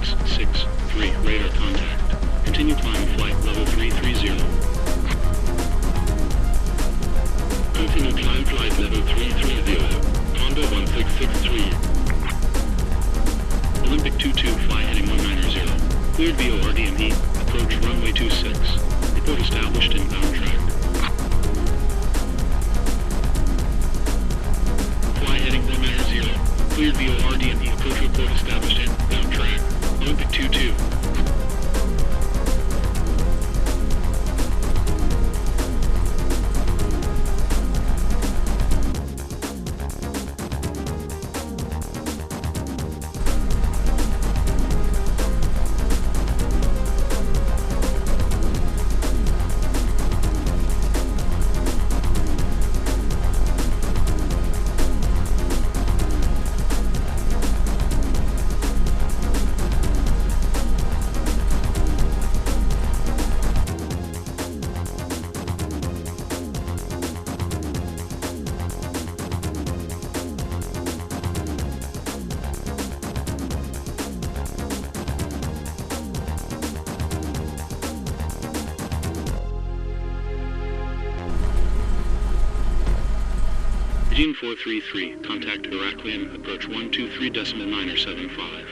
663, radar contact. Continue climb flight level 330. Continue climb flight level 330. Honda 1663. Olympic 22, fly heading 190. Cleared VORDME, approach runway 26. Report established inbound track. Fly heading 190. Cleared VORDME, approach report established inbound track. Olympic 22. Gene 433, contact Heraklion, approach 123.975.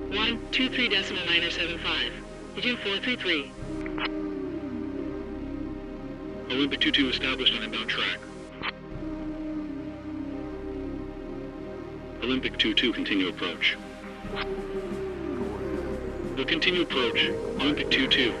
123.975. Gene 433. Olympic 22 established on inbound track. Olympic 22, continue approach. Will continue approach. Olympic 22.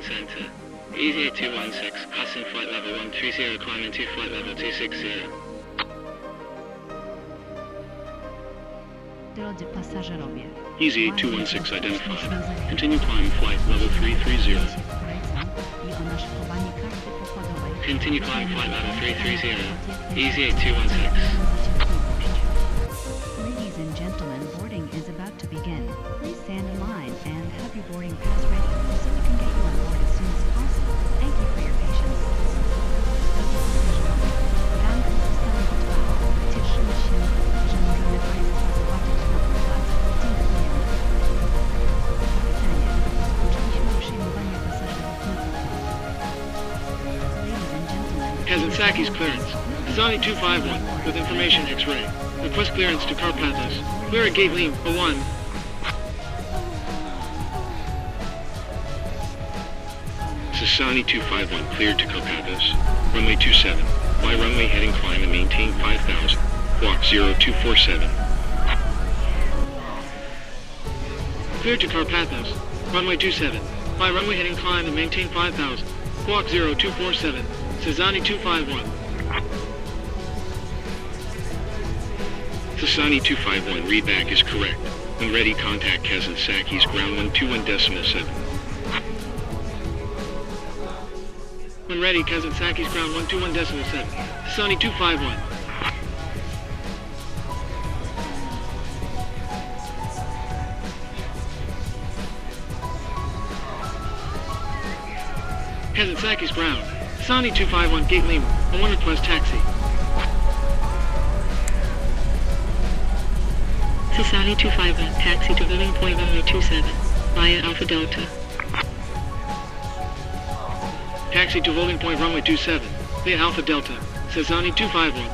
Center. Easy 216, passing flight level 130, climbing to flight level 260. Drodzy pasażerowie. Easy 216 identified. Continue climb flight level 330. I o nasze chowanie karty pokładowej. Continue climb flight level 330. Easy 216. Ladies and gentlemen, boarding is about to begin. Please stand in line and have your boarding pass ready so we can get you on board as soon as possible. Thank you for your patience. Ranka została potrwała. Cieszymy się, że możemy Państwa zobaczyć na pokładzie. Dziękujemy. Kapitanie, uczyliśmy przyjmowania pasażerów na pokład. Ladies and gentlemen, Kazantsaki's clearance. Zani 251, with information X-ray. Request clearance to Karpathos. Clear at gate Liam, 01. Sasani 251, cleared to Karpathos. Runway 27. Fly runway heading climb and maintain 5,000. Walk 0247. Clear to Karpathos. Runway 27. Fly runway heading climb and maintain 5,000. Squawk 0247. Sasani 251. Sasani 251, readback is correct. When ready, contact Kazantsaki's ground 121.7. When ready, Kazantsaki's ground 121.7. Sasani 251. Kazantsaki's ground. Sasani 251, Gate Lima. On one request taxi. Sasani 251, taxi to living point runway 27, via Alpha Delta. Taxi to holding point runway 27, via Alpha Delta, Sasani 251.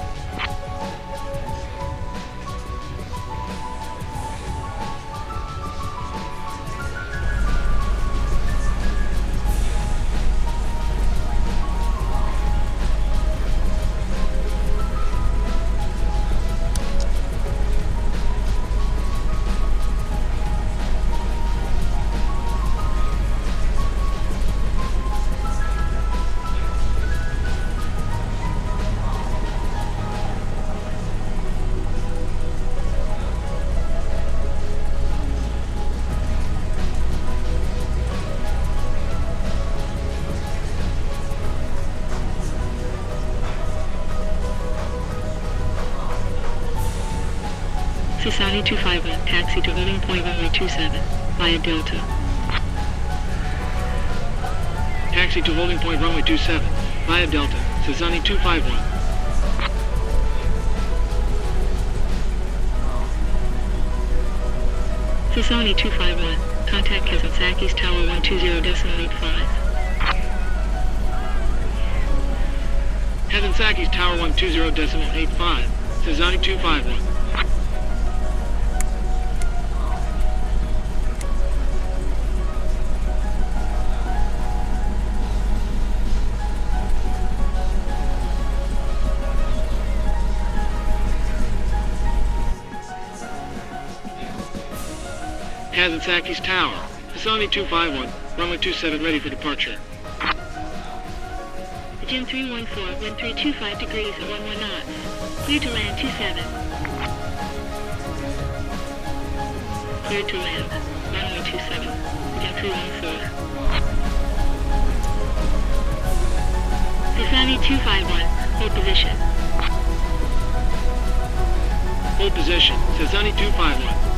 Sasani 251, taxi to holding point runway 27, via Delta. Taxi to holding point runway 27, via Delta, Sasani 251. Sasani 251, contact Kazansaki's Tower 120.85. Kazansaki's Tower 120.85, Sasani 251. Kazansaki's Tower, Sasani 251, runway 27 ready for departure. Jim 314, wind 325 degrees at 11 knots. Clear to land 27. Clear to land, runway 27, Jim 314. Sasani 251, hold position. Hold position, Sasani 251.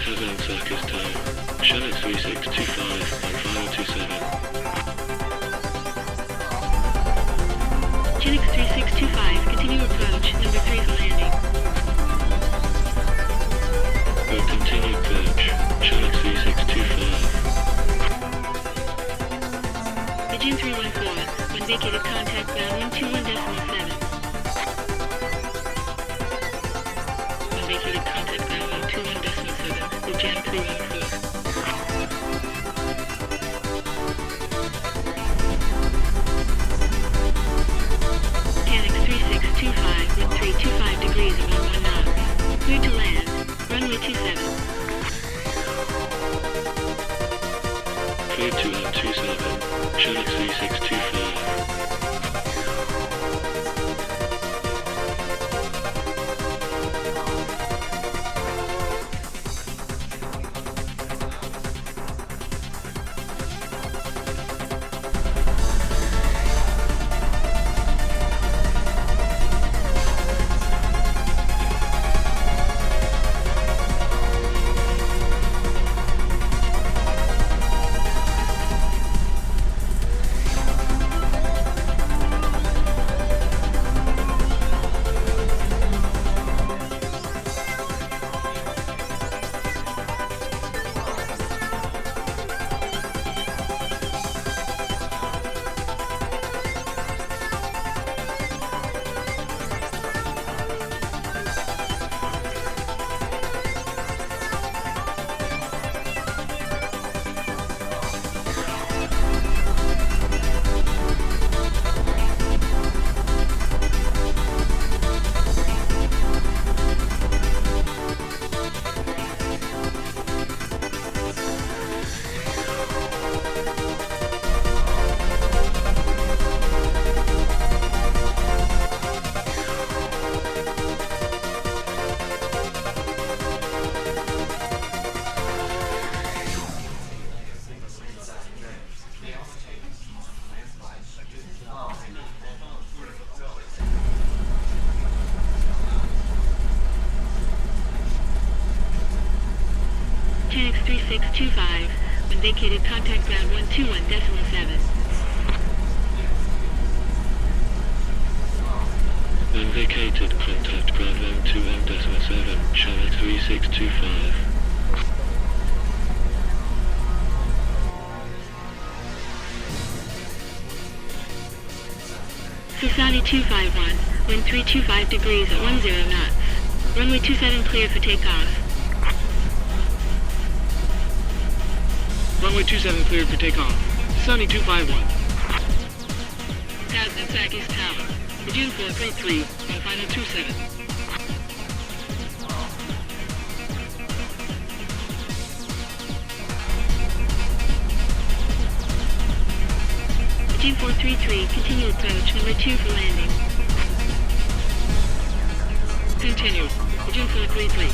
Kazansaki's Tower, Shannon 3625 on final 27. Chinix 3625, continue approach, number 3 for landing. Go continue approach, Chinix 3625. Jim 314, when vacated contact ground 121.7. When vacated contact ground 121.7, with Jim 314. Tanix 3625, wind 325 degrees at 11 knots. Clear to land, runway 27. Clear to land 27, Shannon 3625. 3625. When vacated, contact ground 121.7. When vacated, contact ground 121.7, channel 3625. Sasani 251, wind 325 degrees at 10 knots. Runway 27 clear for takeoff. Runway 27 cleared for takeoff. Sunny 251. Pass and track East Tower. June 433, and final 27. June 433, continue approach, number 2 for landing. Continue. June 433.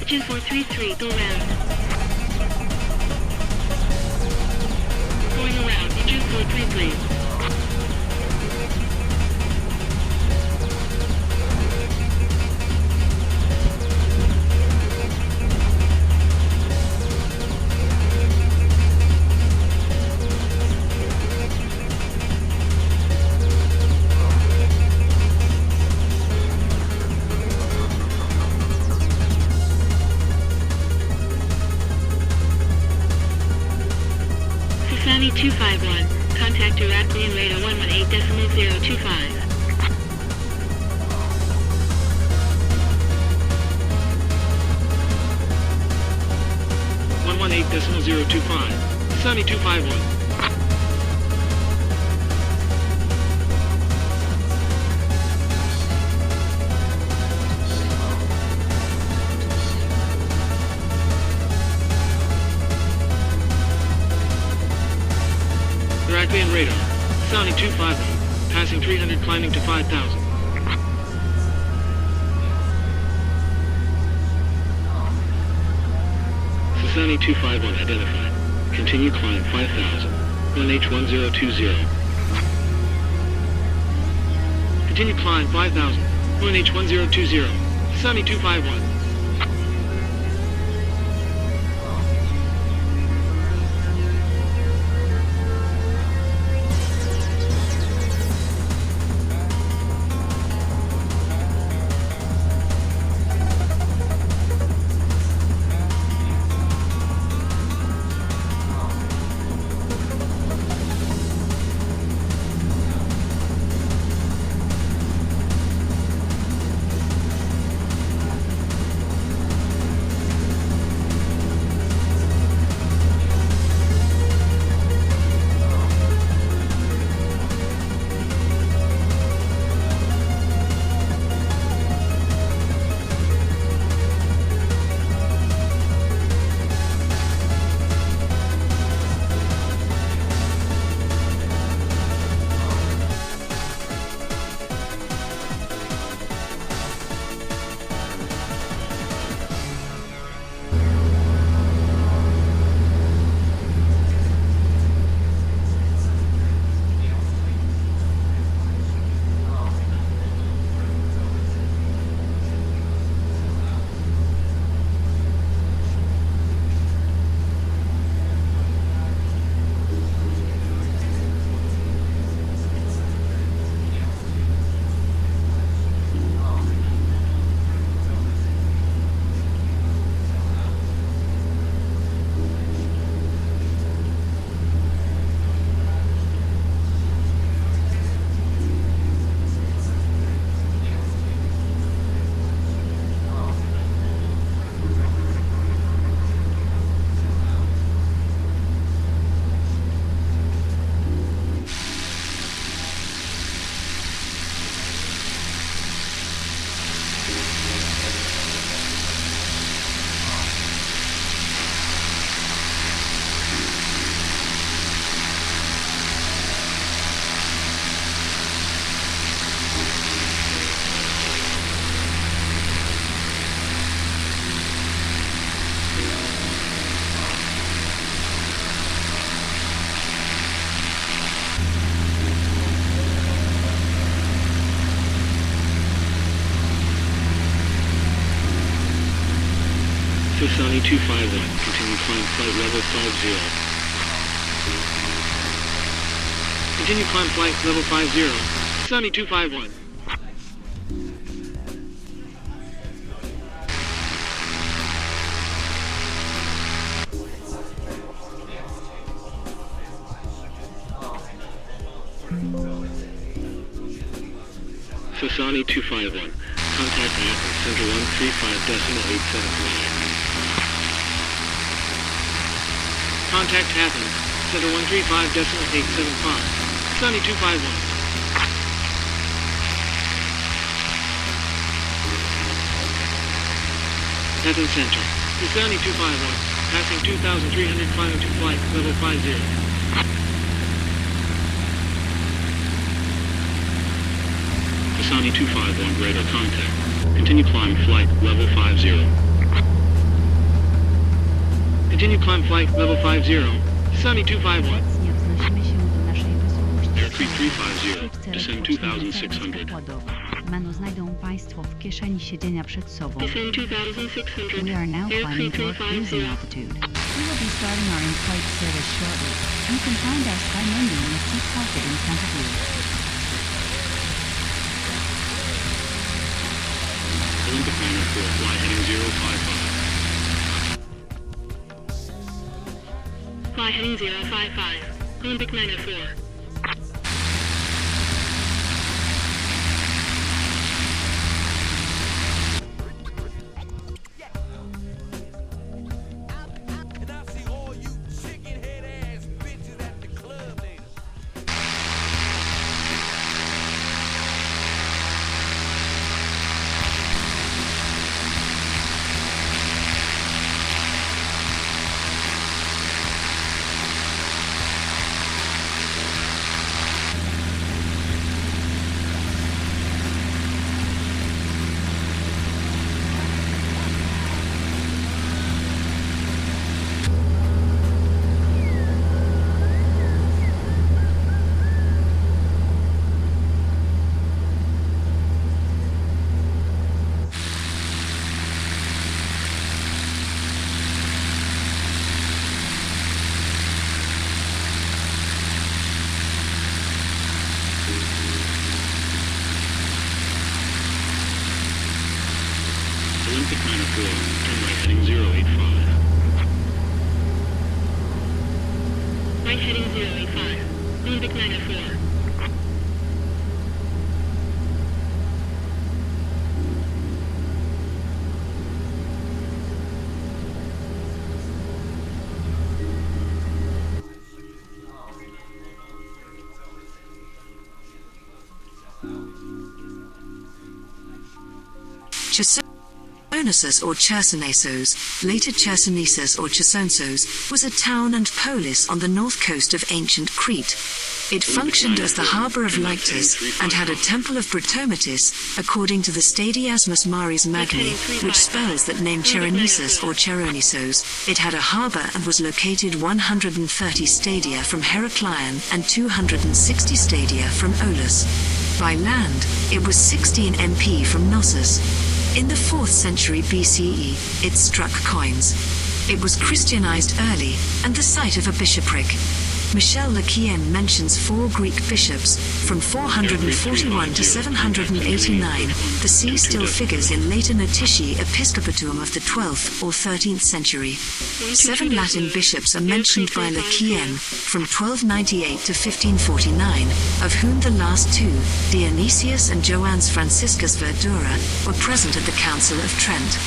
June 433, go round. Going around, June 433. Sasani 251, contact Heraklion radar 118.025. 118.025. Sunny 251. Heraklion radar. Sony 251. Passing 300, climbing to 5,000. Sasani 251 identified. Continue climb 5,000. 1H1020. Continue climb 5,000. 1H1020. Sunny 251. Sasani 251, continue climb flight level 50. Continue climb flight level 50. Sunny 251. Sasani 251, contact Athens Center 135.875. Contact Athens, Center 135.875. Sunny 251. Athens Center. Sunny 251. Passing 2,300 climbing to flight level 50. Sasani 251, radar contact. Continue climb flight level 50. Continue climb flight level 50. Sunny 251. Obecnie wznosimy się do naszej wysokości. Airspeed 350, descend 2,600. Menu znajdą Państwo w kieszeni siedzenia przed sobą. Descend 2,600. We are now climbing Airspeed toward cruising 350. altitude. We will be starting our in-flight service shortly. You can find our sky menu in the seat pocket in front of you. Olympic Manor 4, fly heading 055. Fly heading 055. Olympic 904. Olympic Manor 4, turn right heading 085. Right heading 085. Olympic 904. Chersonesus or Chersonesos, later Chersonesus or Chersonsos, was a town and polis on the north coast of ancient Crete. It functioned as the harbour of Lyctus and had a temple of Britometis, according to the Stadiasmus Maris Magni, which spells that name Cheronesus or Cheronesos. It had a harbour and was located 130 stadia from Heraklion and 260 stadia from Olus. By land, it was 16 MP from Knossos. In the 4th century BCE, it struck coins. It was Christianized early, and the site of a bishopric. Michel Lequien mentions 4 Greek bishops, from 441 to 789. The C still figures in later Notitii Episcopatuum of the 12th or 13th century. 7 Latin bishops are mentioned by Lequien, from 1298 to 1549, of whom the last 2, Dionysius and Joannes Franciscus Verdura, were present at the Council of Trent.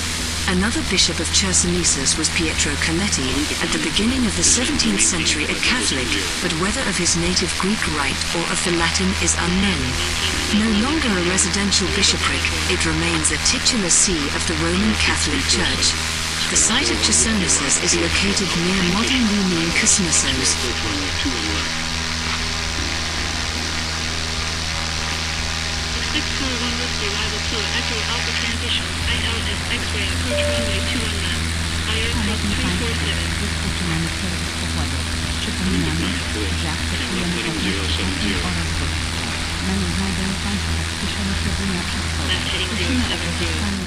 Another bishop of Chersonesus was Pietro Coletti, at the beginning of the 17th century a Catholic, but whether of his native Greek rite or of the Latin is unknown. No longer a residential bishopric, it remains a titular see of the Roman Catholic Church. The site of Chersonesus is located near modern Lumian Kusmossos. Expect 41 Whiskey arrival to Echo Alpha Transition, ILS X-ray approach runway 219. Szanowni Państwo, rozpoczynamy serwis pokładu. Przypominamy, że akceptujemy podróż oraz gości. Menu znajdą Państwo w kieszeni siedzenia przed sobą. Left heading 070. Prosimy o korzystanie.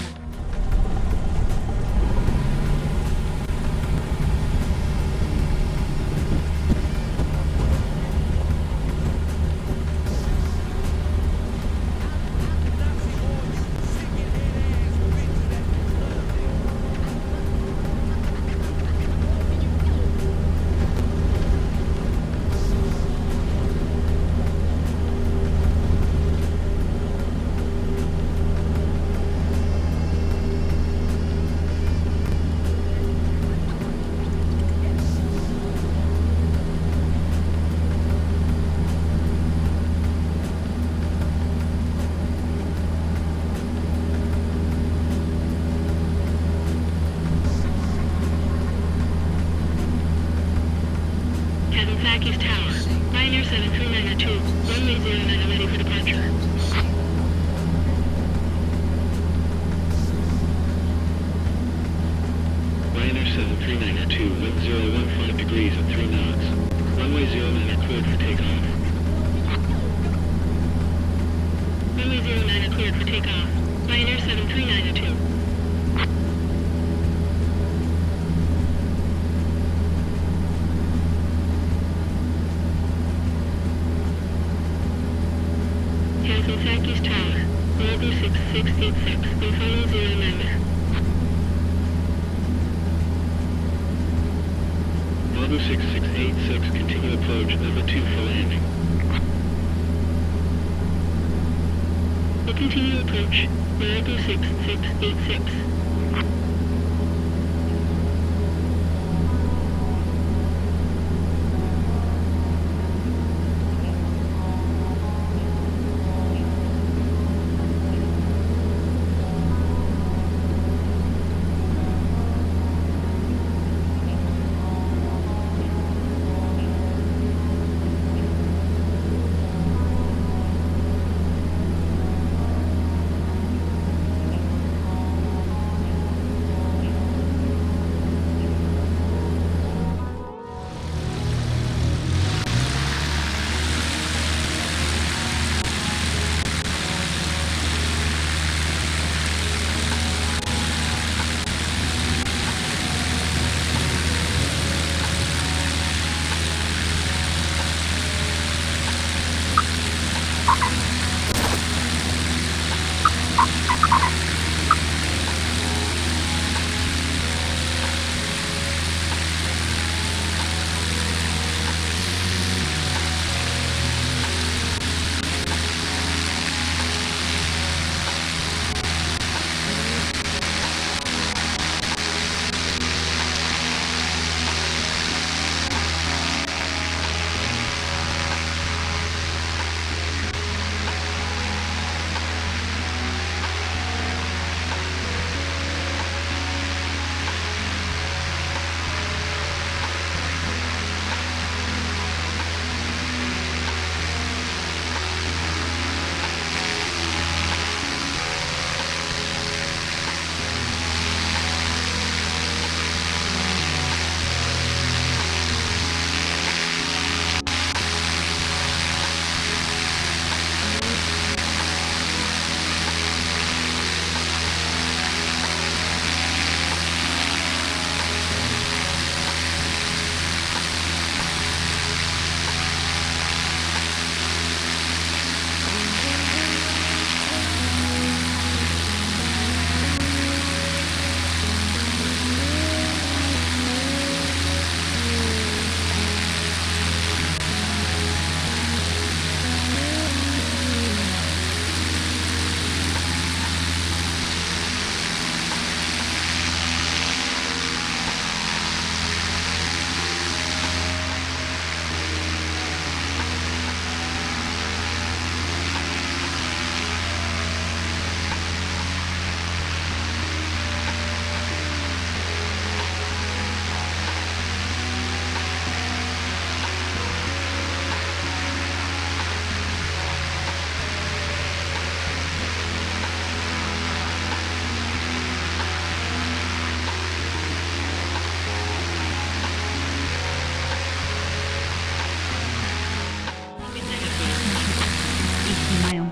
Kazantzakis Tower. Ryanair 7392, runway 09 ready for departure. Ryanair 7392, wind 015 degrees at 3 knots. Runway 09 are cleared for takeoff. Runway 09 are cleared for takeoff. Ryanair 7392. Kazantzakis Tower. Volvo 6686, wind following 09. Volvo 6686, continue approach, number 2 for landing. Will continue approach, Volvo 6686.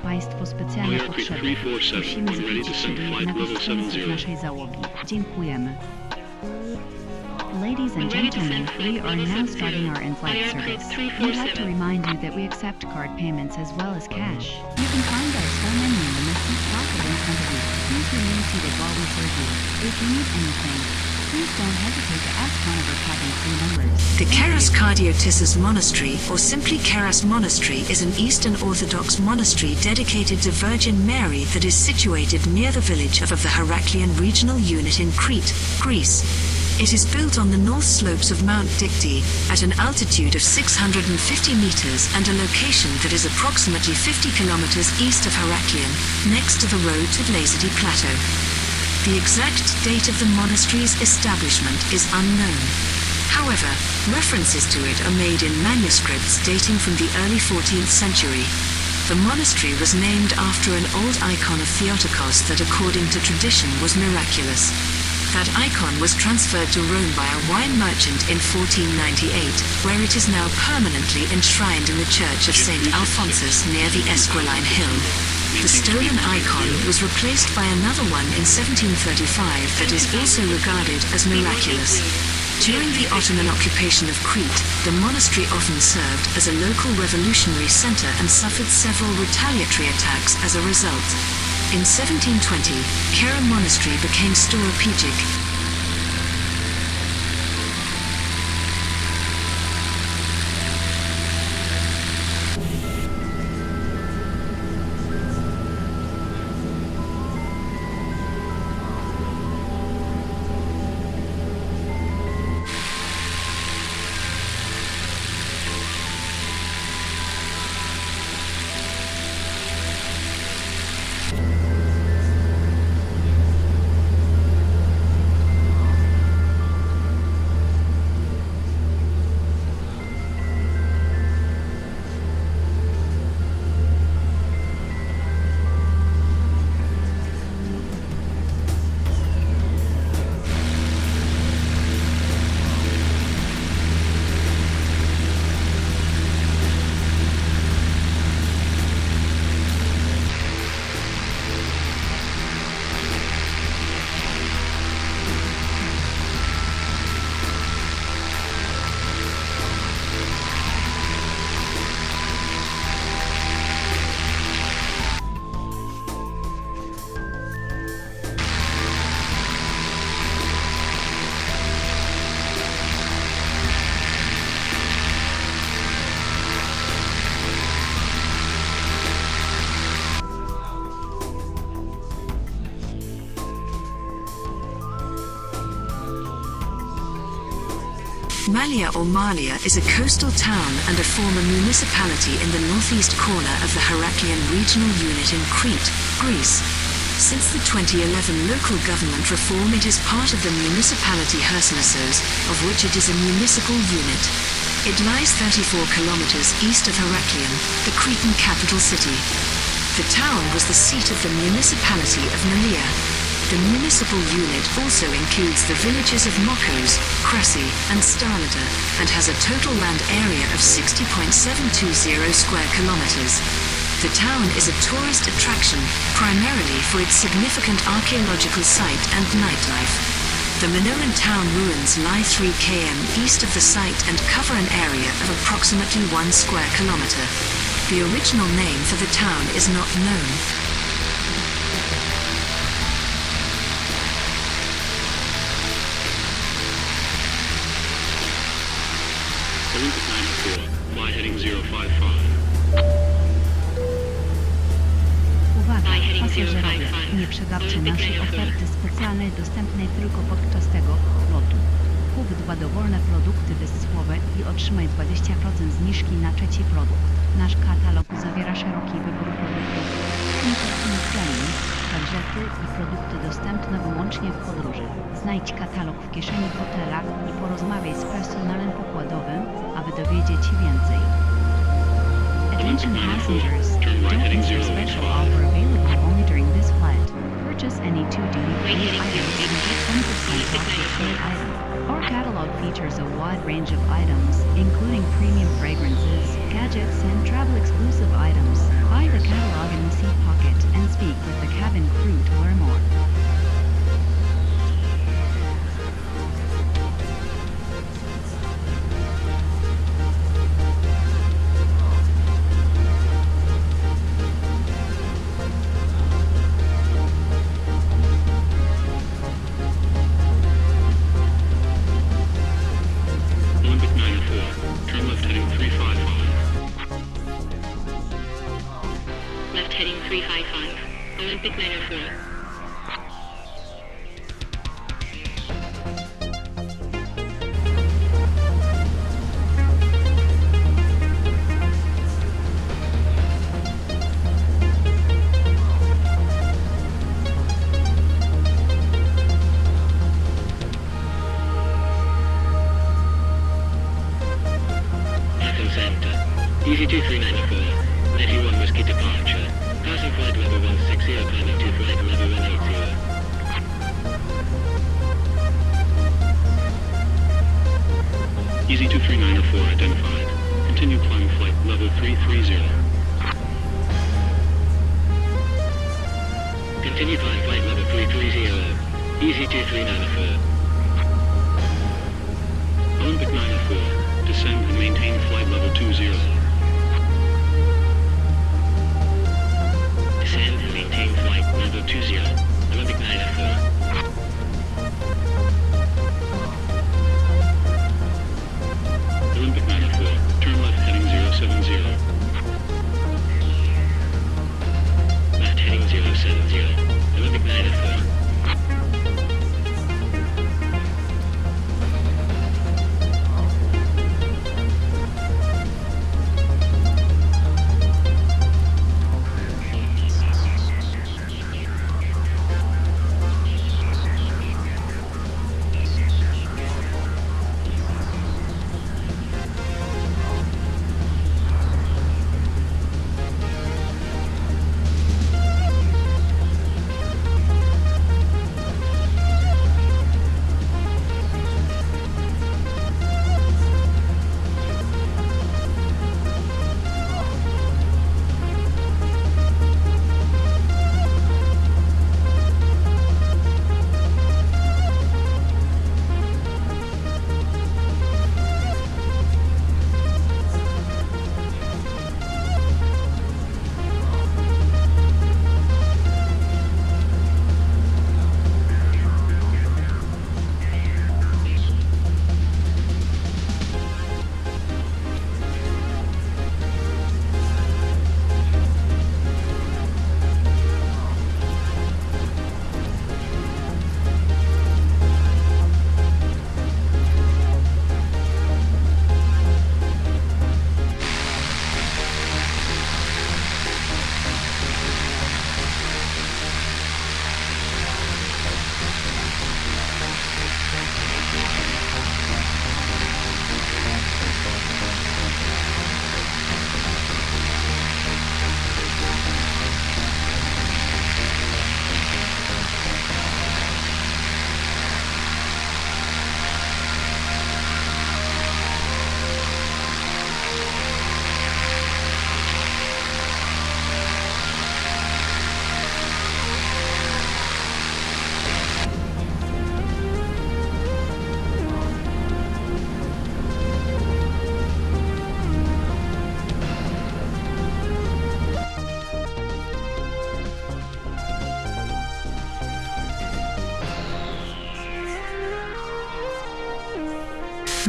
Państwo specjalne potrzeby. Musimy zachwycić się do jednego z członków naszej załogi. Dziękujemy. Ladies and gentlemen, we are now starting our in-flight service. We'd like to remind you that we accept card payments as well as cash. You can find our store menu in the seat pocket in front of you. Please remain seated while we serve you. If you need anything, please don't hesitate to ask one of our cabin crew members. The Keras Kardiotissus Monastery, or simply Keras Monastery, is an Eastern Orthodox monastery dedicated to Virgin Mary that is situated near the village of the Heraklion regional unit in Crete, Greece. It is built on the north slopes of Mount Dictys at an altitude of 650 meters and a location that is approximately 50 kilometers east of Heraklion, next to the road to Lazady Plateau. The exact date of the monastery's establishment is unknown. However, references to it are made in manuscripts dating from the early 14th century. The monastery was named after an old icon of Theotokos that according to tradition was miraculous. That icon was transferred to Rome by a wine merchant in 1498, where it is now permanently enshrined in the Church of St. Alphonsus near the Esquiline Hill. The stolen icon was replaced by another one in 1735 that is also regarded as miraculous. During the Ottoman occupation of Crete, the monastery often served as a local revolutionary center and suffered several retaliatory attacks as a result. In 1720, Kera Monastery became Storopijic. Malia or Malia is a coastal town and a former municipality in the northeast corner of the Heraklion regional unit in Crete, Greece. Since the 2011 local government reform, it is part of the municipality Heraklion, of which it is a municipal unit. It lies 34 kilometers east of Heraklion, the Cretan capital city. The town was the seat of the municipality of Malia. The municipal unit also includes the villages of Mokos, Kresi, and Starlada, and has a total land area of 60.720 square kilometers. The town is a tourist attraction, primarily for its significant archaeological site and nightlife. The Minoan town ruins lie 3 km east of the site and cover an area of approximately 1 square kilometer. The original name for the town is not known. Olympic 94, flight heading 055. Uwaga, pasażerowie, nie przegapcie naszej oferty specjalnej dostępnej tylko podczas tego lotu. Kup 2 dowolne produkty bezcłowe i otrzymaj 20% zniżki na trzeci produkt. Nasz katalog zawiera szeroki wybór produktów premium, gadżety i produkty dostępne wyłącznie w podróży. Znajdź katalog w kieszeni fotela i porozmawiaj z personelem pokładowym, aby dowiedzieć się więcej. Attention passengers, don't miss our special offer available only during this flight. Purchase any 2 duty-free items and get 10% off your current item. Our catalog features a wide range of items, including premium fragrances, gadgets, and travel-exclusive items. Buy the catalog in the seat pocket and speak with the cabin crew to learn more. Olympic 94, turn left heading 355. Left heading 355. Olympic 904. center. Easy 2394. Net 1 Whiskey departure. Passing flight level 160, climbing to flight level 180. Easy 2394 identified. Continue climb flight level 330. Continue climb flight level 330. Easy 2394. Olympic 904. Descend and maintain flight level 20. Descend and maintain flight level 20. Olympic 904. Olympic 904. Turn left heading 070. Left heading 070. Olympic 904.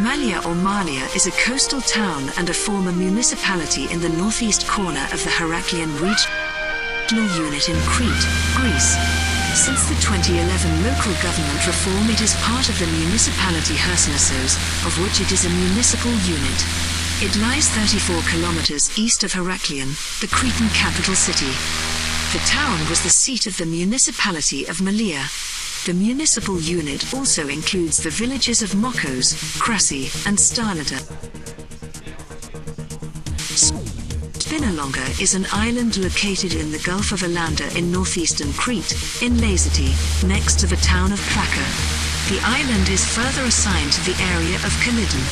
Malia or Malia is a coastal town and a former municipality in the northeast corner of the Heraklion regional unit in Crete, Greece. Since the 2011 local government reform, it is part of the municipality Heraklion, of which it is a municipal unit. It lies 34 kilometers east of Heraklion, the Cretan capital city. The town was the seat of the municipality of Malia. The municipal unit also includes the villages of Mokos, Krasi, and Starlata. Spinalonga is an island located in the Gulf of Alanda in northeastern Crete, in Lazaty, next to the town of Plaka. The island is further assigned to the area of Calydon.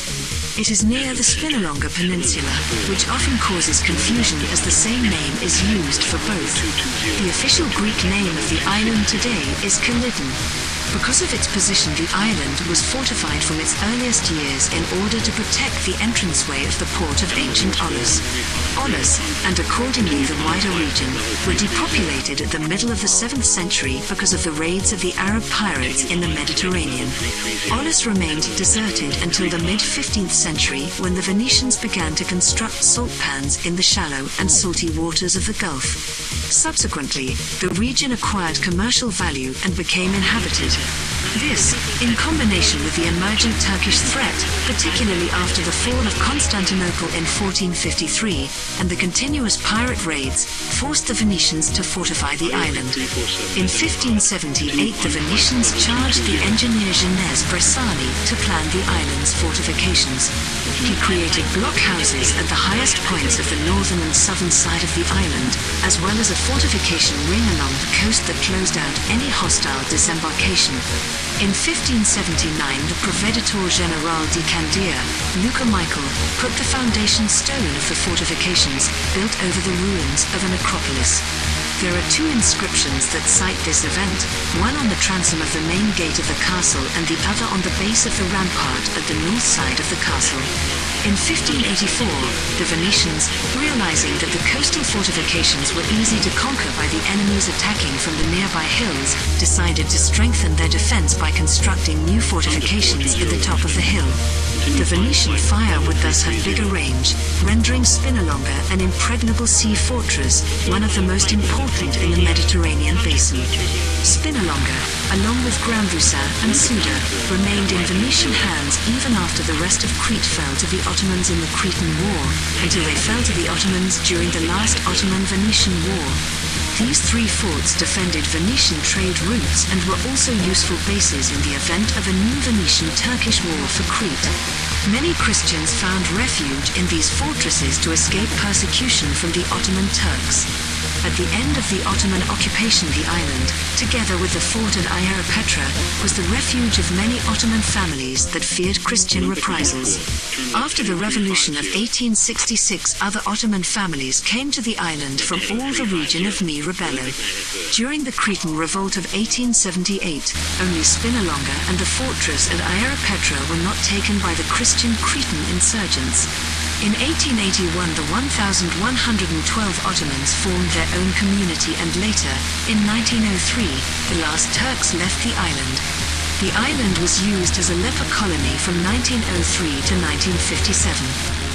It is near the Spinalonga Peninsula, which often causes confusion as the same name is used for both. The official Greek name of the island today is Calydon. Because of its position, the island was fortified from its earliest years in order to protect the entranceway of the port of ancient Aulis. Aulis, and accordingly the wider region, were depopulated at the middle of the 7th century because of the raids of the Arab pirates in the Mediterranean. Aulis remained deserted until the mid-15th century, when the Venetians began to construct salt pans in the shallow and salty waters of the Gulf. Subsequently, the region acquired commercial value and became inhabited. This, in combination with the emergent Turkish threat, particularly after the fall of Constantinople in 1453, and the continuous pirate raids forced the Venetians to fortify the island. In 1578, the Venetians charged the engineer Genese Bressani to plan the island's fortifications. He created blockhouses at the highest points of the northern and southern side of the island, as well as a fortification ring along the coast that closed out any hostile disembarkation. In 1579, the Proveditore General di Candia, Luca Michael, put the foundation stone of the fortifications built over the ruins of an acropolis. There are two inscriptions that cite this event, one on the transom of the main gate of the castle and the other on the base of the rampart at the north side of the castle. In 1584, the Venetians, realizing that the coastal fortifications were easy to conquer by the enemies attacking from the nearby hills, decided to strengthen their defense by constructing new fortifications at the top of the hill. The Venetian fire would thus have bigger range, rendering Spinalonga an impregnable sea fortress, one of the most important in the Mediterranean basin. Spinalonga, along with Grambusa and Suda, remained in Venetian hands even after the rest of Crete fell to the Ottomans in the Cretan War, until they fell to the Ottomans during the last Ottoman-Venetian War. These three forts defended Venetian trade routes and were also useful bases in the event of a new Venetian-Turkish war for Crete. Many Christians found refuge in these fortresses to escape persecution from the Ottoman Turks. At the end of the Ottoman occupation, the island, together with the fort at Ierapetra, was the refuge of many Ottoman families that feared Christian reprisals. After the revolution of 1866, other Ottoman families came to the island from all the region of Mirabello. During the Cretan revolt of 1878, only Spinalonga and the fortress at Ierapetra were not taken by the Christian Cretan insurgents. In 1881, the 1,112 Ottomans formed their own community, and later, in 1903, the last Turks left the island. The island was used as a leper colony from 1903 to 1957.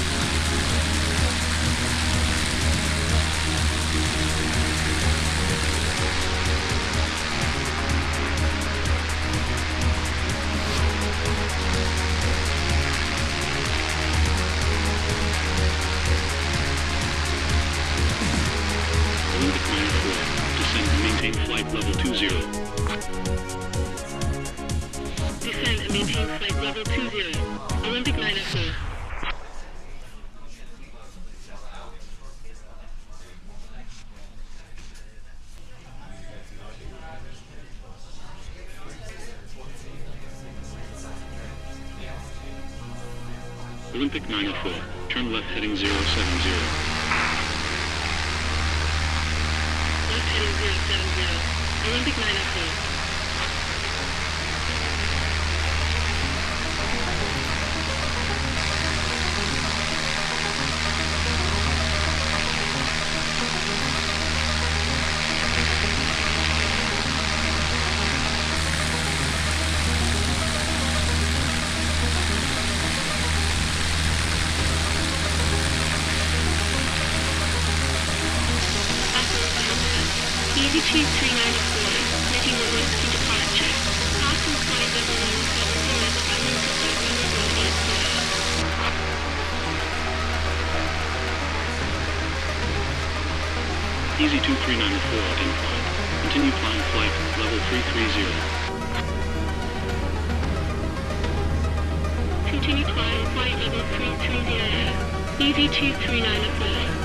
Olympic 904, turn left heading 070. Left heading 070. Olympic 904. EVT 394, making the Whiskey departure. Passing flight level 170 at the runway to flight level 180. Easy 2394, incline. Continue climb flight, level 330. Continue climb flight level 330. EVT 394.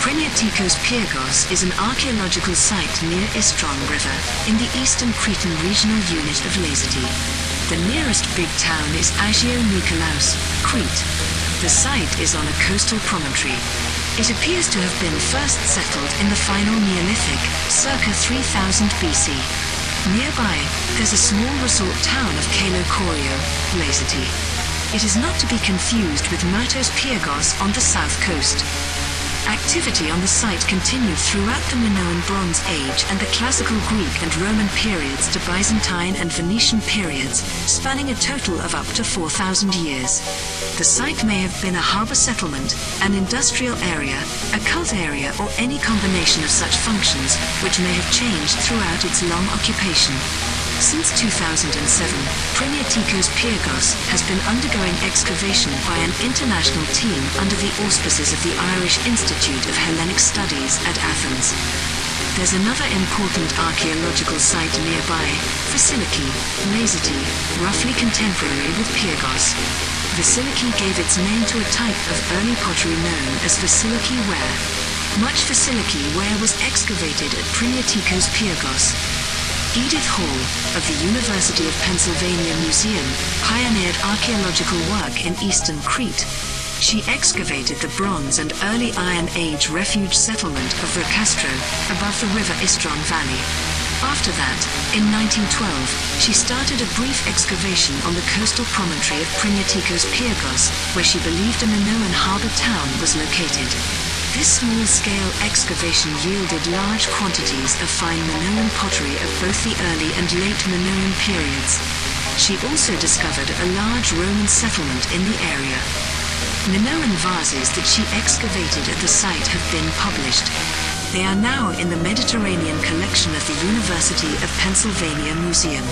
Priniatikos Pyrgos is an archaeological site near Istron River in the eastern Cretan regional unit of Lazaty. The nearest big town is Agio Nikolaos, Crete. The site is on a coastal promontory. It appears to have been first settled in the final Neolithic, circa 3000 BC. Nearby, there's a small resort town of Kalokorio, Lazaty. It is not to be confused with Myrtos Pyrgos on the south coast. Activity on the site continued throughout the Minoan Bronze Age and the Classical Greek and Roman periods to Byzantine and Venetian periods, spanning a total of up to 4,000 years. The site may have been a harbour settlement, an industrial area, a cult area, or any combination of such functions, which may have changed throughout its long occupation. Since 2007, Primiatikos Pyrgos has been undergoing excavation by an international team under the auspices of the Irish Institute of Hellenic Studies at Athens. There's another important archaeological site nearby, Vasiliki, Lazeti, roughly contemporary with Pyrgos. Vasiliki gave its name to a type of early pottery known as Vasiliki ware. Much Vasiliki ware was excavated at Primiatikos Pyrgos. Edith Hall, of the University of Pennsylvania Museum, pioneered archaeological work in eastern Crete. She excavated the Bronze and Early Iron Age refuge settlement of Vercastro, above the river Istron Valley. After that, in 1912, she started a brief excavation on the coastal promontory of Primiatikos Pyrgos, where she believed a Minoan harbor town was located. This small-scale excavation yielded large quantities of fine Minoan pottery of both the early and late Minoan periods. She also discovered a large Roman settlement in the area. Minoan vases that she excavated at the site have been published. They are now in the Mediterranean collection of the University of Pennsylvania Museum.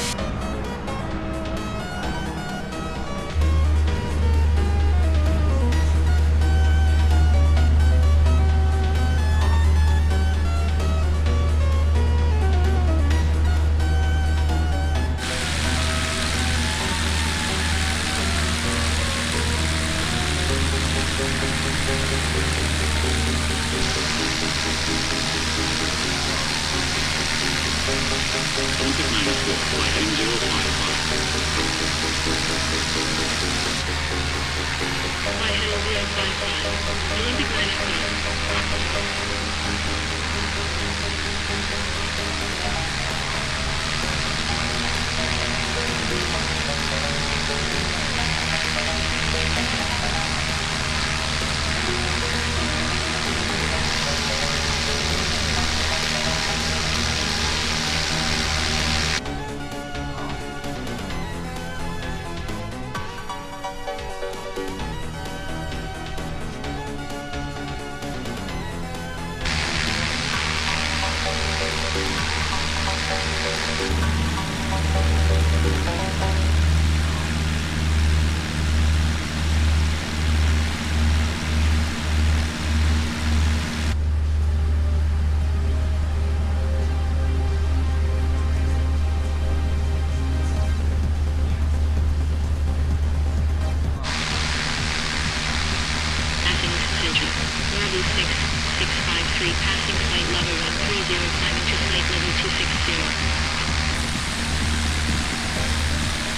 Olympic 94, flight heading 055. Flight heading 055. Olympic 94.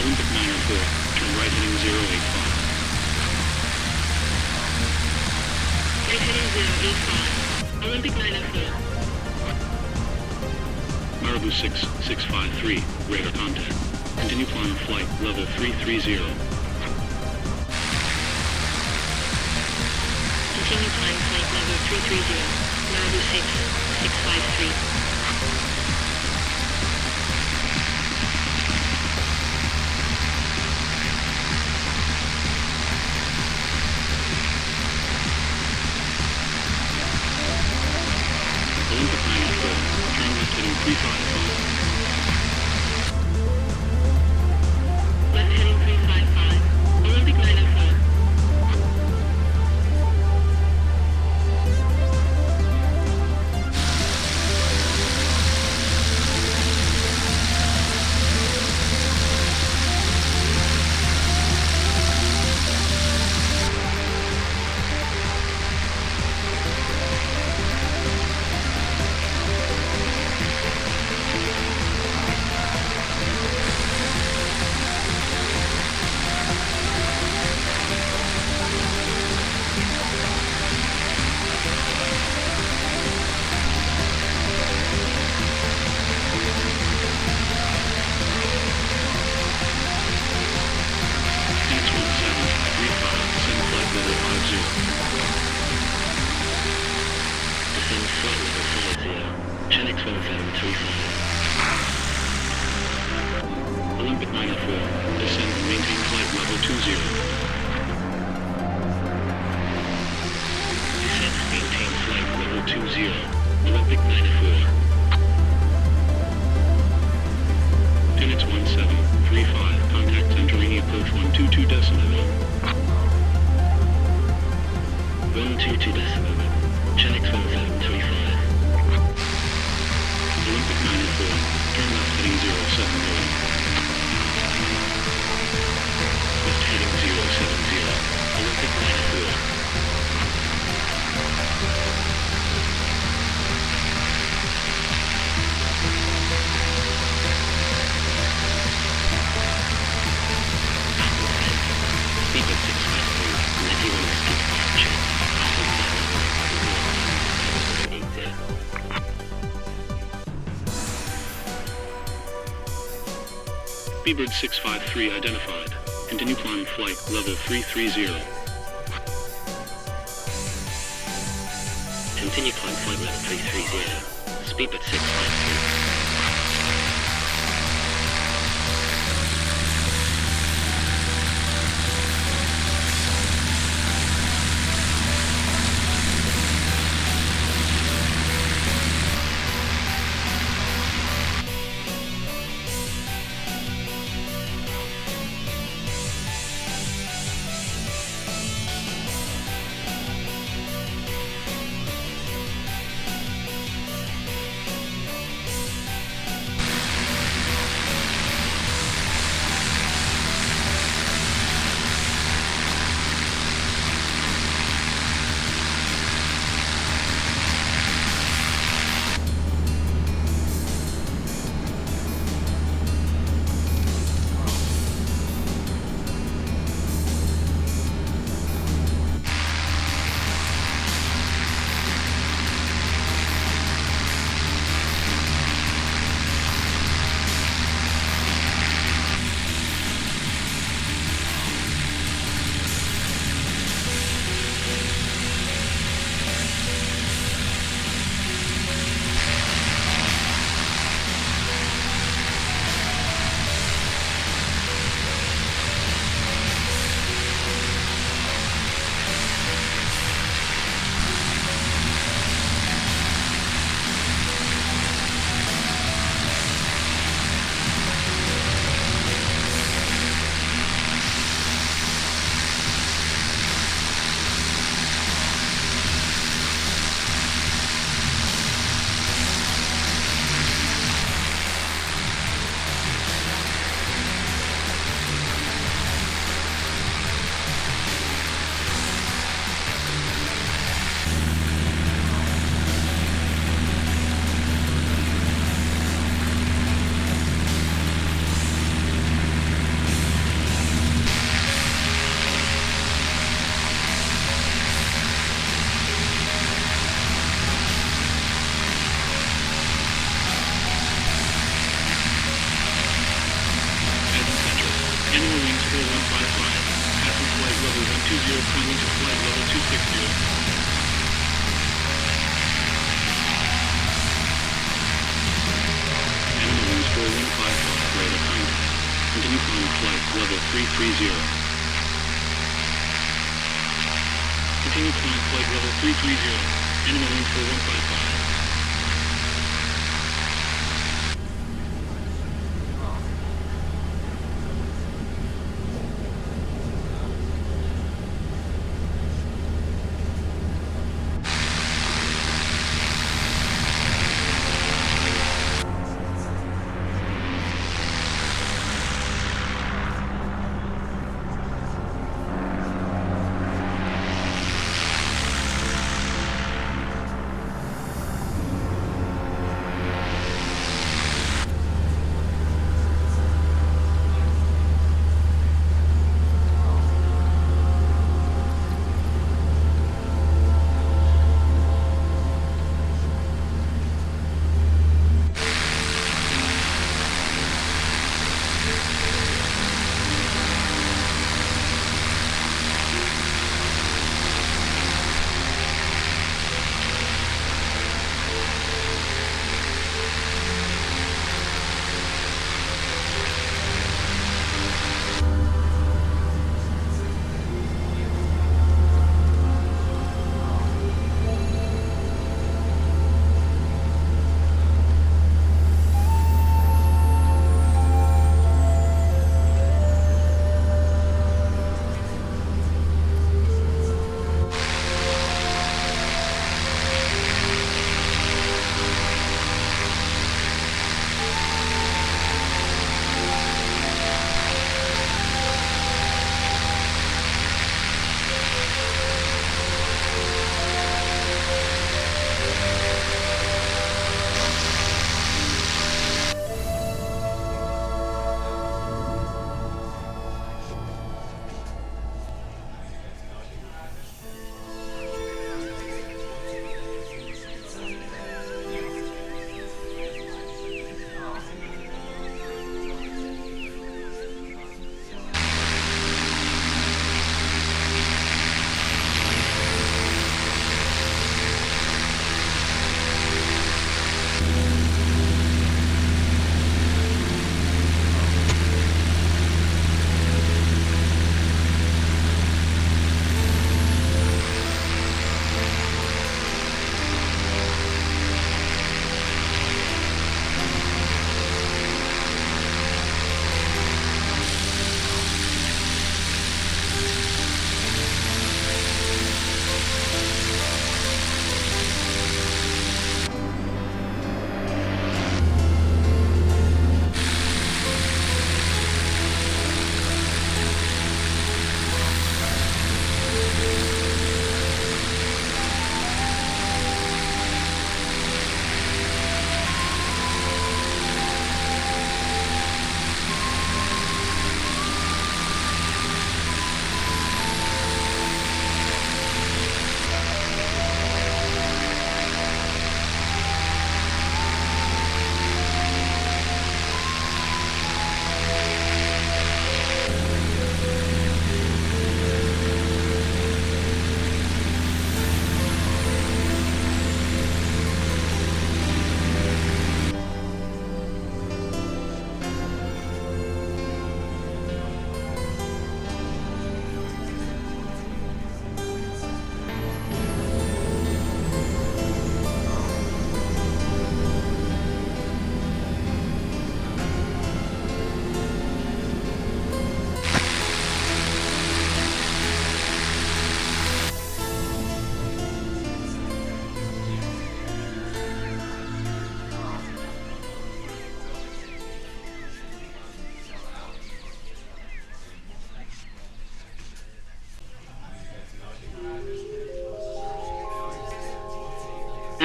Olympic 904, turn right heading 085. Right heading 085. Olympic 904. Marabou 6653, radar contact. Continue climb flight level 330. Continue climb flight level 330. Marabou 6653. Olympic 904, turn left heading 355. Left heading 355. Olympic 904. Speedbird 653, let you on the speed departure. Speedbird 653 identified. Continue climb flight level 330. Continue climb flight level 330. Speedbird 653. Continue climb flight level 330. Animal wing 4155.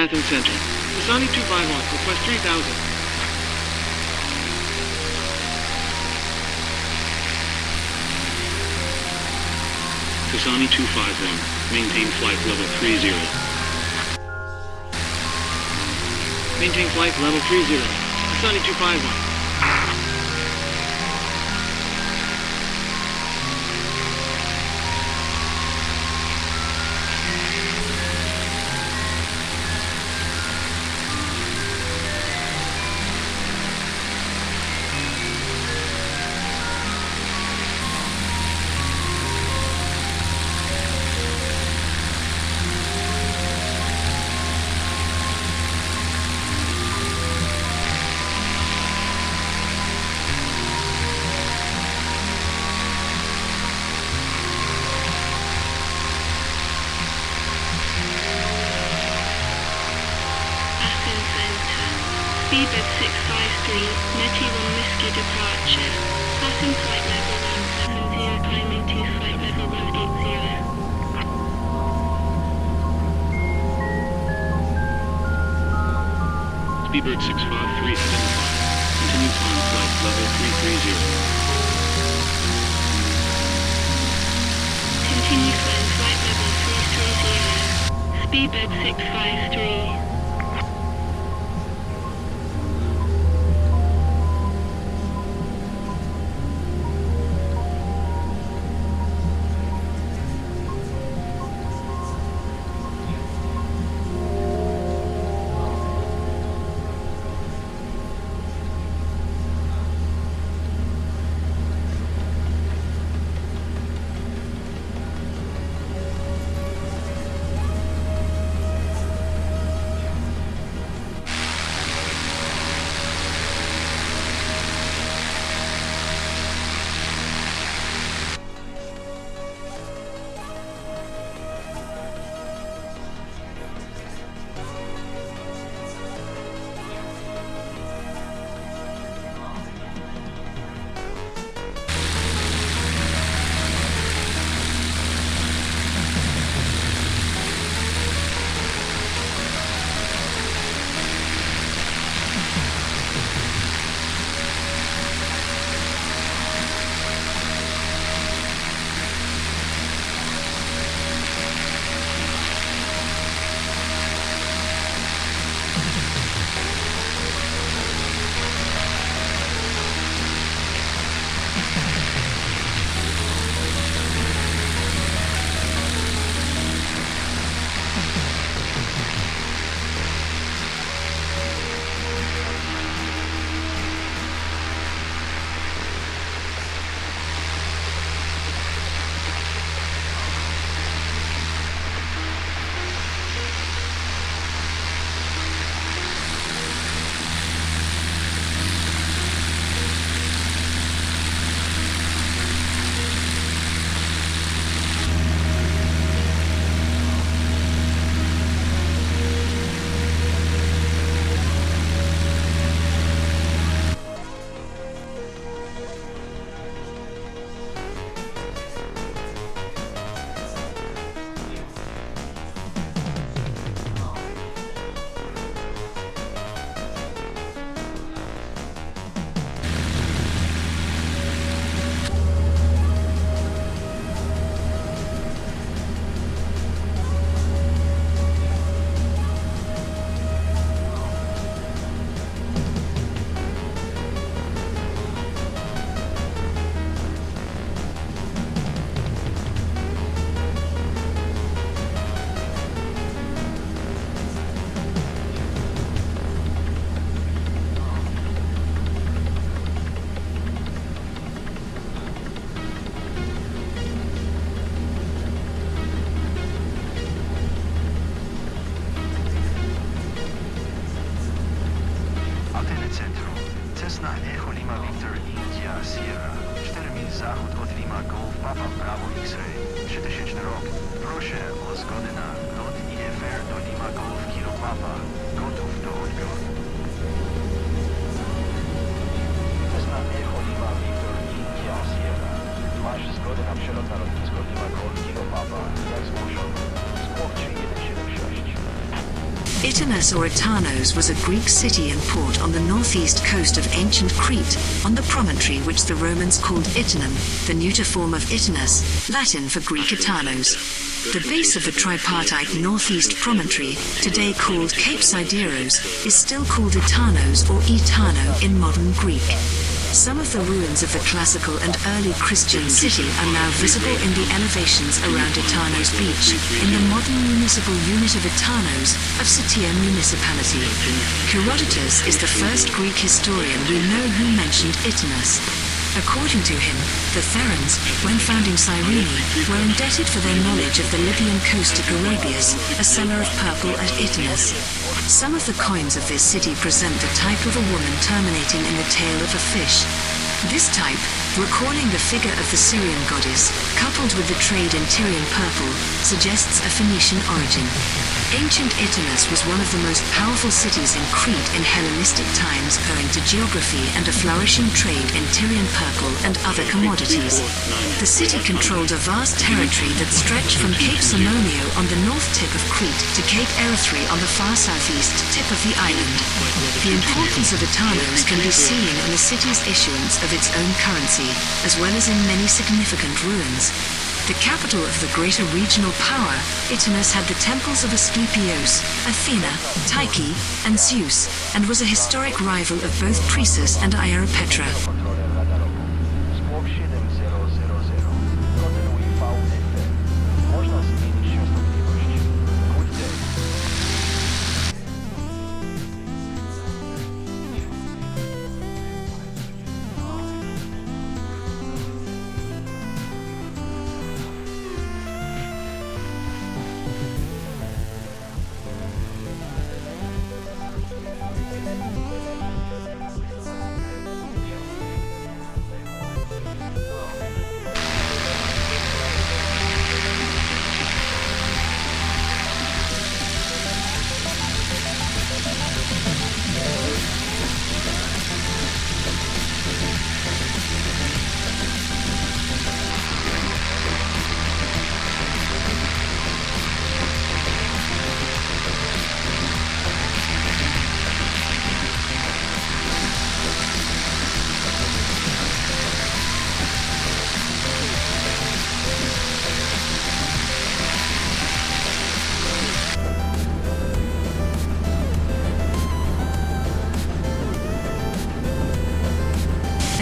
Athens Center. Sasani 251, request 3000. Sasani 251, maintain flight level 30. Maintain flight level 30. Sasani 251. Speedbird 653, Neti 1 Whiskey departure. Passing flight level 170, climbing to flight level 180. Speedbird 653 identified. Continue climb flight level 330. Continue climb flight level 330. Speedbird 653. Itanos or Itanos was a Greek city and port on the northeast coast of ancient Crete, on the promontory which the Romans called Itanum, the neuter form of Itanos, Latin for Greek Itanos. The base of the tripartite northeast promontory, today called Cape Sideros, is still called Itanos or Itano in modern Greek. Some of the ruins of the classical and early Christian city are now visible in the elevations around Itanos Beach, in the modern municipal unit of Itanos, of Sitia municipality. Herodotus is the first Greek historian we know who mentioned Itanos. According to him, the Therans, when founding Cyrene, were indebted for their knowledge of the Libyan coast to Gorobius, a seller of purple at Itanos. Some of the coins of this city present the type of a woman terminating in the tail of a fish. This type, recalling the figure of the Syrian goddess, coupled with the trade in Tyrian purple, suggests a Phoenician origin. Ancient Itanos was one of the most powerful cities in Crete in Hellenistic times owing to geography and a flourishing trade in Tyrian purple and other commodities. The city controlled a vast territory that stretched from Cape Simonio on the north tip of Crete to Cape Erythrae on the far southeast tip of the island. The importance of Itanos can be seen in the city's issuance of its own currency, as well as in many significant ruins. The capital of the greater regional power, Itanos had the temples of Asclepios, Athena, Tyche, and Zeus, and was a historic rival of both Croesus and Ierapetra.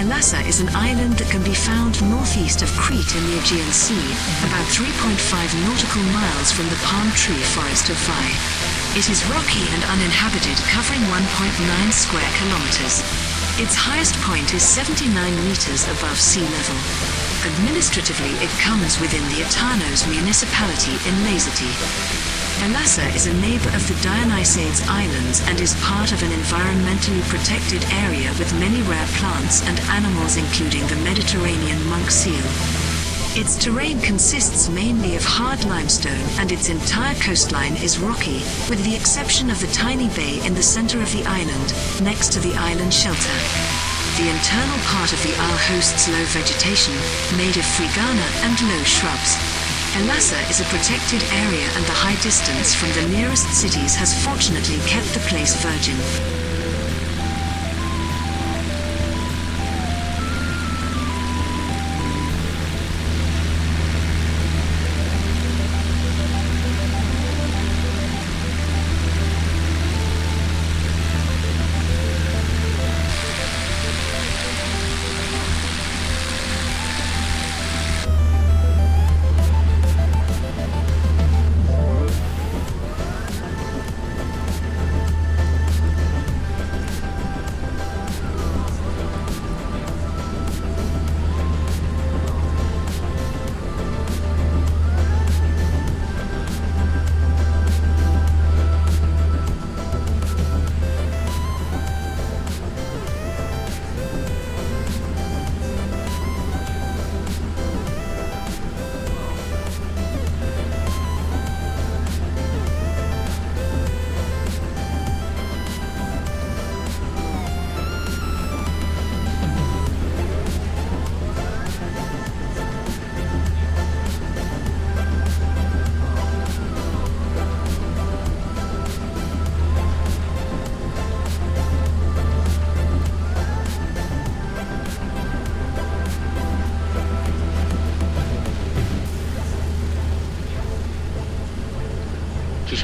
Elassa is an island that can be found northeast of Crete in the Aegean Sea, about 3.5 nautical miles from the palm tree forest of Vai. It is rocky and uninhabited, covering 1.9 square kilometers. Its highest point is 79 meters above sea level. Administratively, it comes within the Itanos municipality in Lazaty. Elassa is a neighbor of the Dionysades Islands and is part of an environmentally protected area with many rare plants and animals, including the Mediterranean monk seal. Its terrain consists mainly of hard limestone and its entire coastline is rocky, with the exception of the tiny bay in the center of the island, next to the island shelter. The internal part of the isle hosts low vegetation, made of frigana and low shrubs. Elassa is a protected area and the high distance from the nearest cities has fortunately kept the place virgin.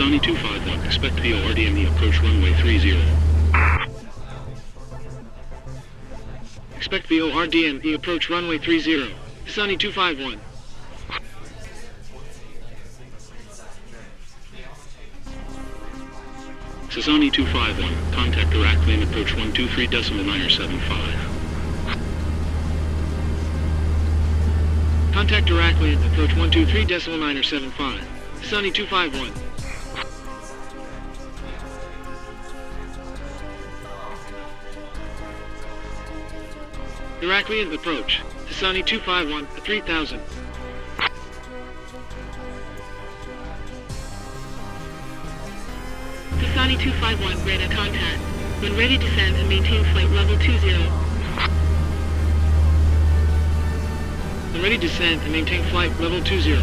Sasani 251, expect VORDME approach runway 30. Expect VORDME approach runway 30. Sasani 251. Sasani 251, contact Heraklion approach 123.975. Contact Heraklion approach 123.975. Sasani 251. Heraklion approach. Sasani 251 at 3000. Sasani 251, radar contact. When ready, descend and maintain flight level 20. When ready, descend and maintain flight level 20.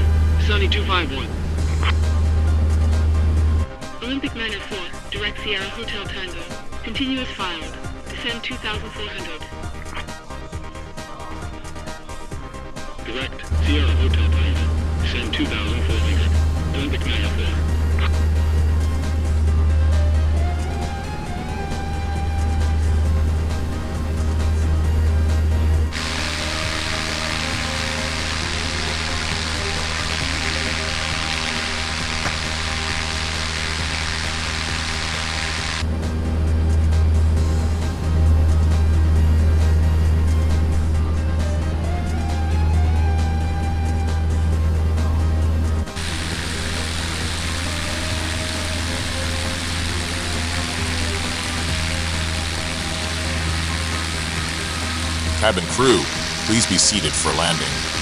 Sasani 251. Olympic 904, direct Sierra Hotel Tango. Continuous filed. Descend 2400. Direct Sierra Hotel Tango, descend 2400. Olympic 904. Cabin crew, please be seated for landing.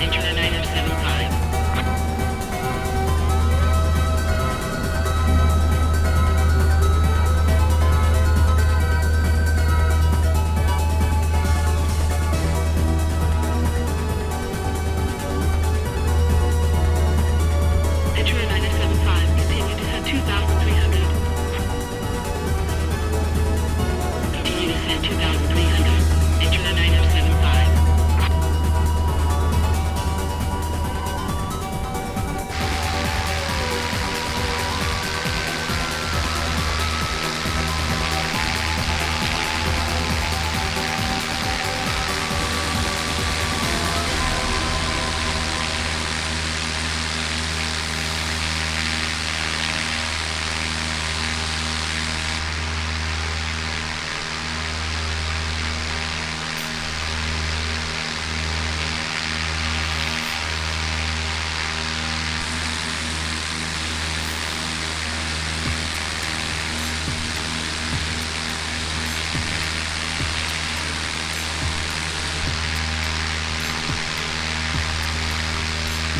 Enter a 9075. Enter a 9075. Continue descent 2,300. Continue descent 2,300. Enter a 9075.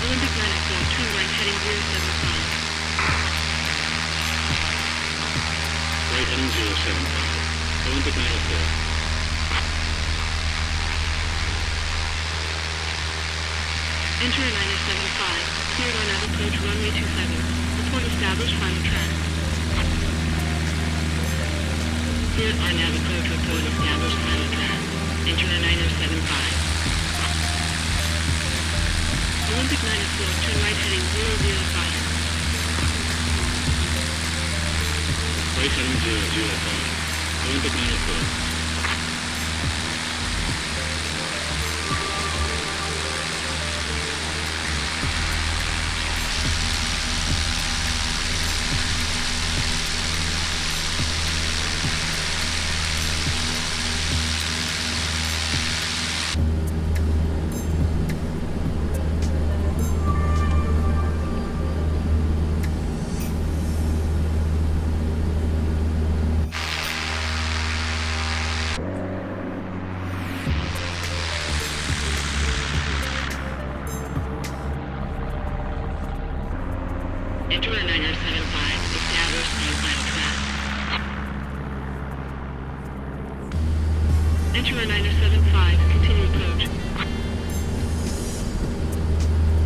Olympic 94, turn right heading 075. Right heading 075. Olympic 904. Enter a 9075. Cleared on out approach runway 27. Report established final track. Cleared on out approach report established final track. Enter a 9075. Olympic 94, turn right heading 005. Right heading 005. Olympic 904. Enter a 9075. Established on final track. Enter a 9075. Continue approach.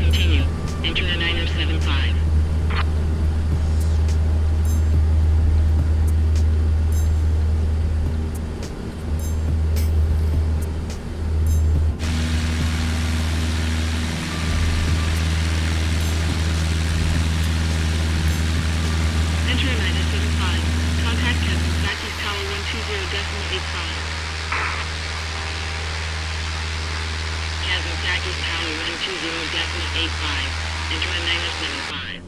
Continue. Enter a 9075. Enter a 9075. Contact Captain Southeast Tower 120.85. Captain Southeast Tower 120.85. Enter a 9075.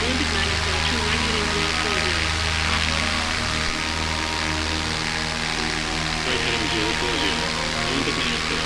Olympic 94, turn right heading 040. Right heading 040. Olympic 904.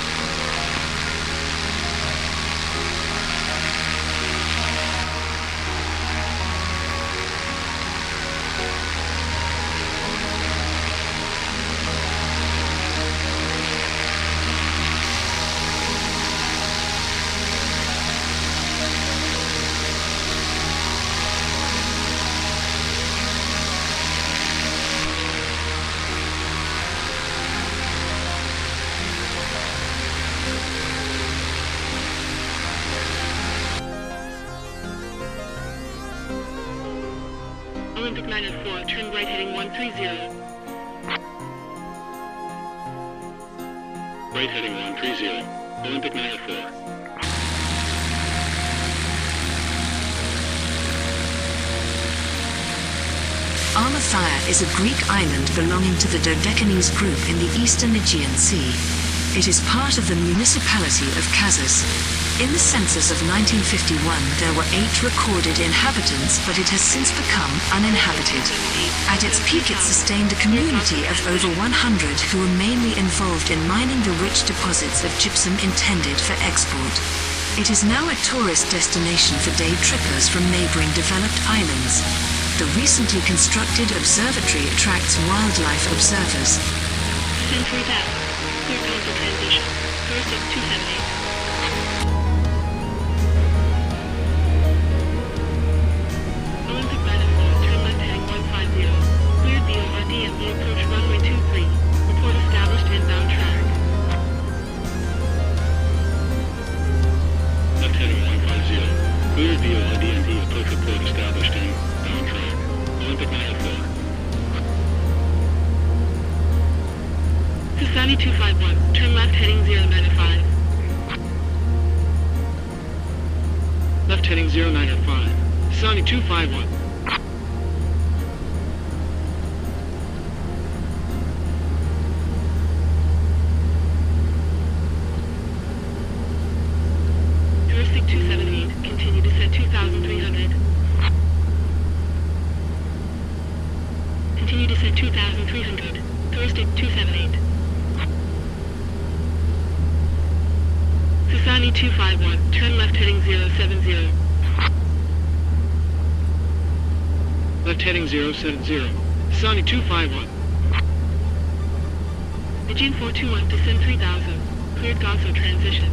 Olympic 904, turn right heading 130. Right heading 130. Olympic 904. Armathia is a Greek island belonging to the Dodecanese group in the eastern Aegean Sea. It is part of the municipality of Kazas. In the census of 1951, there were 8 recorded inhabitants, but it has since become uninhabited. At its peak, it sustained a community of over 100 who were mainly involved in mining the rich deposits of gypsum intended for export. It is now a tourist destination for day trippers from neighboring developed islands. The recently constructed observatory attracts wildlife observers. Century back. Clear console transition. First at 278. Olympic manifold, turn left heading 150. Cleared VORD and the approach runway 23. Report established inbound track. Left heading 150. Cleared VORD and the approach report established inbound track. Olympic manifold. Sasani 251, turn left heading 095. Left heading 095. Sasani 251. Touristic 278, continue descent 2300. Continue descent 2300. Touristic 278. Sasani 251, turn left heading 070. Left heading 070. Sasani 251. Aegean 421, descend 3000. Cleared Gonzo transition.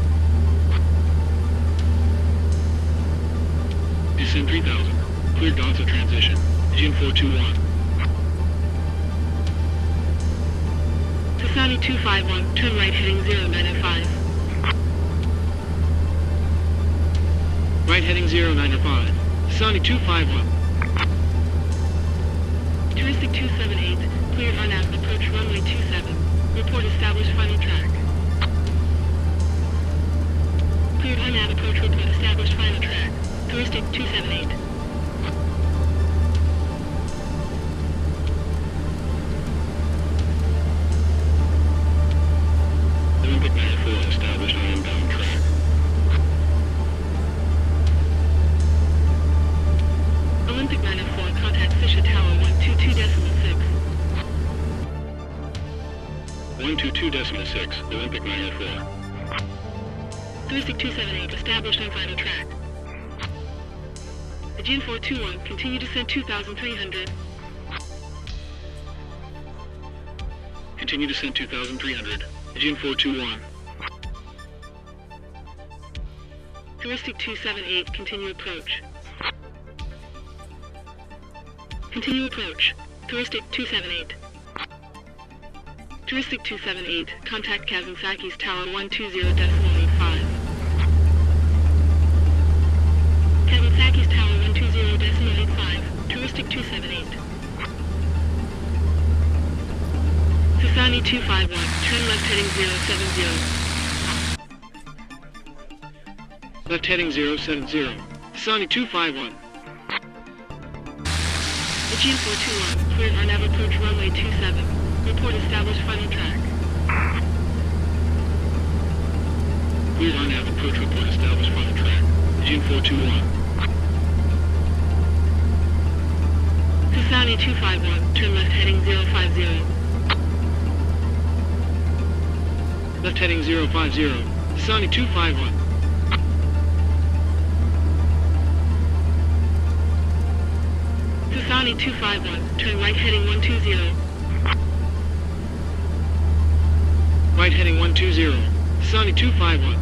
Descend 3000. Cleared Gonzo transition. Aegean 421. Sasani 251, turn right heading 095. Right heading 095. Sasani 251. Touristic 278, cleared RNAV, approach runway 27. Report established final track. Cleared RNAV, approach report established final track. Touristic 278. Olympic manifold established on inbound track. Olympic manifold, contact Fisher Tower 122.6. 122.6. Olympic manifold. Touristic 278, established on final track. Aegean 421, continue descent 2300. Continue descent 2300. Aegean 421. Touristic 278, continue approach. Continue approach. Touristic 278. Touristic 278, contact Kazansaki's Tower 120.85. Kazansaki's Tower 120.85. Touristic 278. Sasani 251, turn left heading 070. Left heading 070. Sasani 251. Aegean 421, cleared RNAV approach runway 27. Report established final track. Cleared RNAV approach report established final track. Aegean 421. Sasani 251, turn left heading 050. Left heading 050. Sasani 251. Sasani 251, turn right heading 120. Right heading 120. Sasani 251.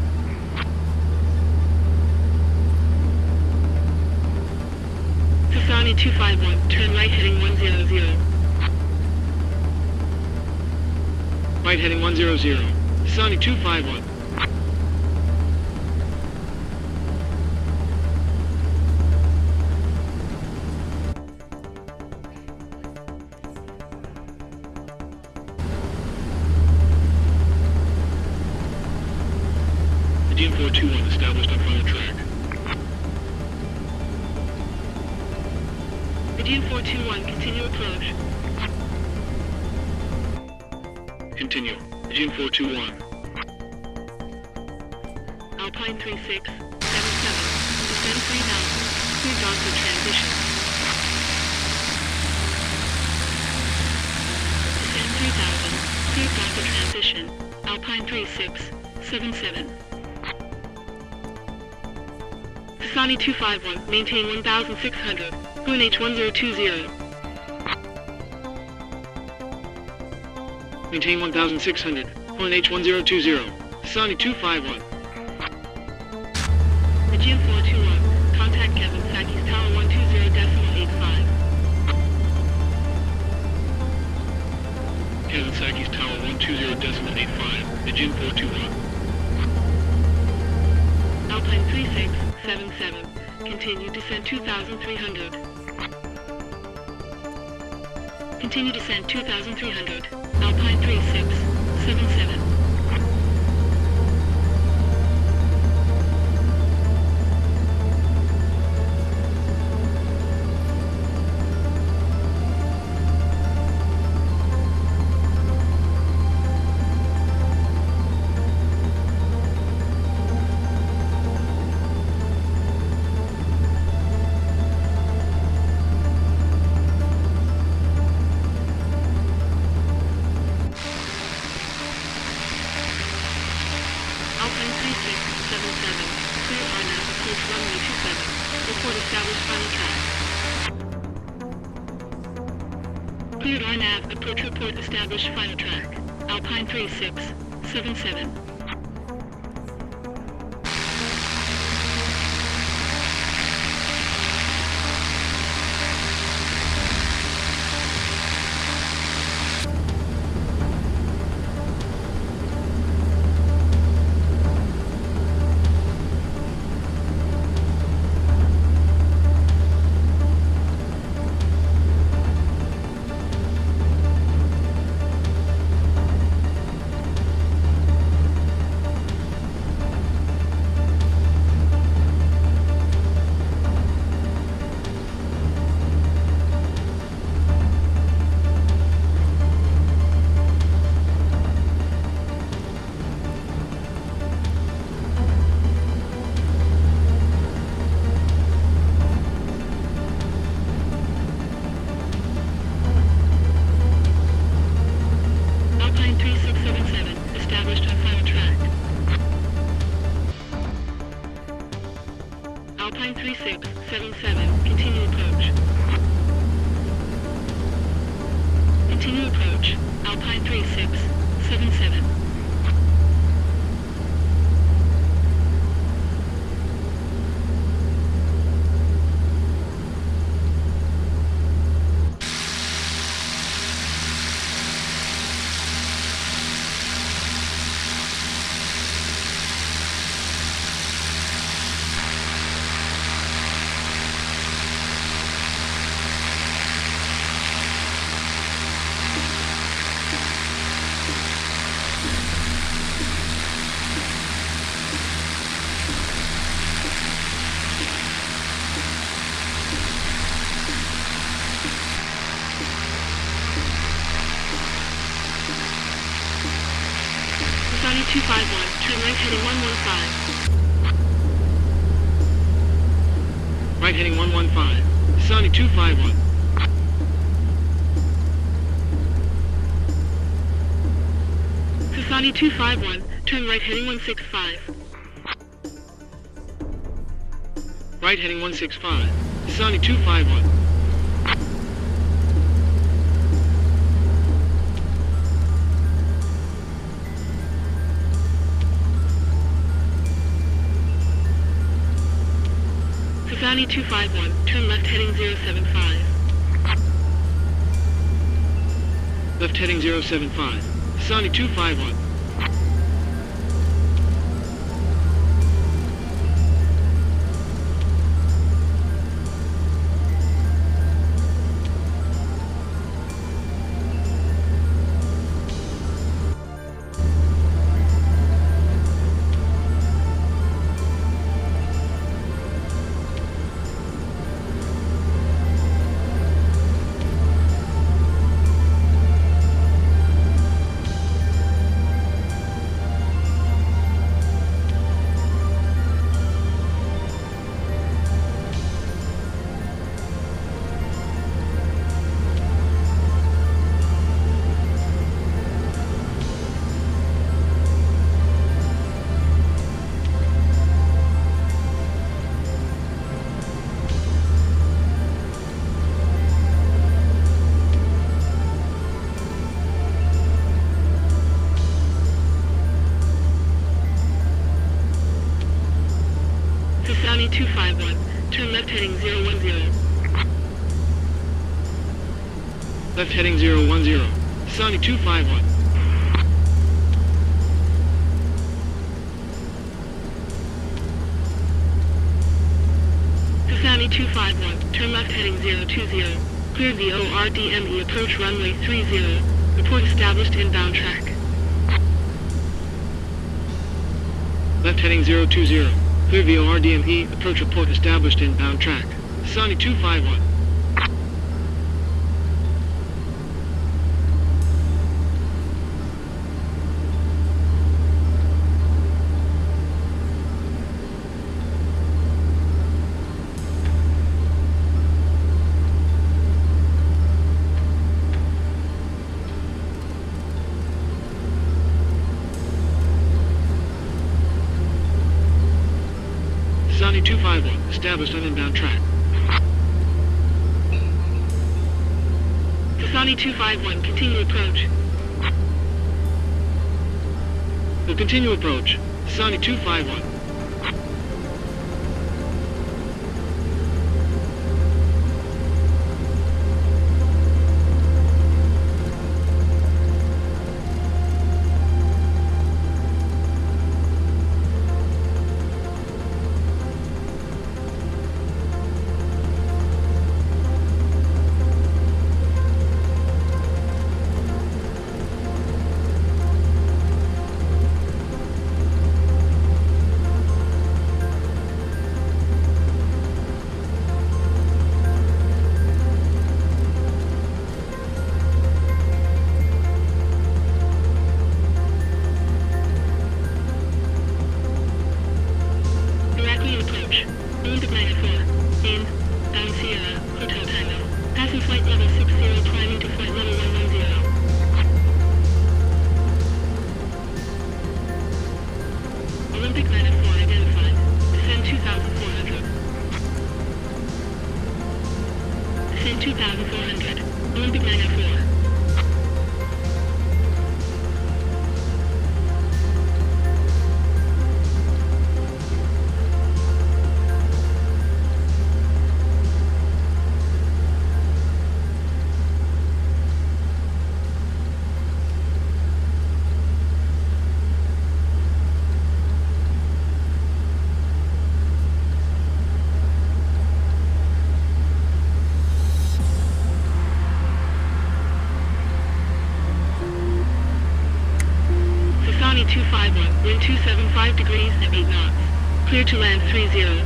Sasani 251, turn right heading 100. Right heading 100. Sasani 251. Aegean 421 established on final track. Aegean Aegean 421, continue approach. Continue. Aegean 421. Alpine 3677, descend 3000, clear down for transition. Descend 3000, clear down for transition. Alpine 3677. Kasani 251, maintain 1600, QNH 1020. Maintain 1600. QNH 1020. Kasani 251. Aegean 421, contact Kevin Sakis Tower 120.85. Kevin Sakis Tower 120.85. Aegean 421. Alpine 3677, continue descent 2300. Continue descent 2300, Alpine 3677. Alpine 3677, clear RNAV, approach runway 27, report established final track. Cleared RNAV, approach report established final track. Alpine 3677. Alpine 3677, established on final track. Alpine 3677, continue approach. Continue approach. Alpine 3677. Kasani 251, turn right heading 115. Right heading 115. Kasani 251. Kasani 251, turn right heading 165. Right heading 165. Kasani 251. Kasani 251, turn left heading 075. Left heading 075. Kasani 251. 251, turn left heading 010. Left heading 010. Sony 251. Sasani 251, turn left heading 020. Clear the ORDME, approach runway 30. Report established inbound track. Left heading 020. Clear the ORDME, approach report established inbound track. Sony 251. Sony 251, established on inbound track. Sasani 251, continue approach. We'll continue approach. Sony 251. Heraklion approach. Wind of 94. In. Down Sierra. Hotel Tango. Passing flight level 60, climbing to flight level 110. Olympic 94 identified. Descend 2,400. Descend 2,400. Olympic 94. Sasani 251, wind 275 degrees at 8 knots. Clear to land 30.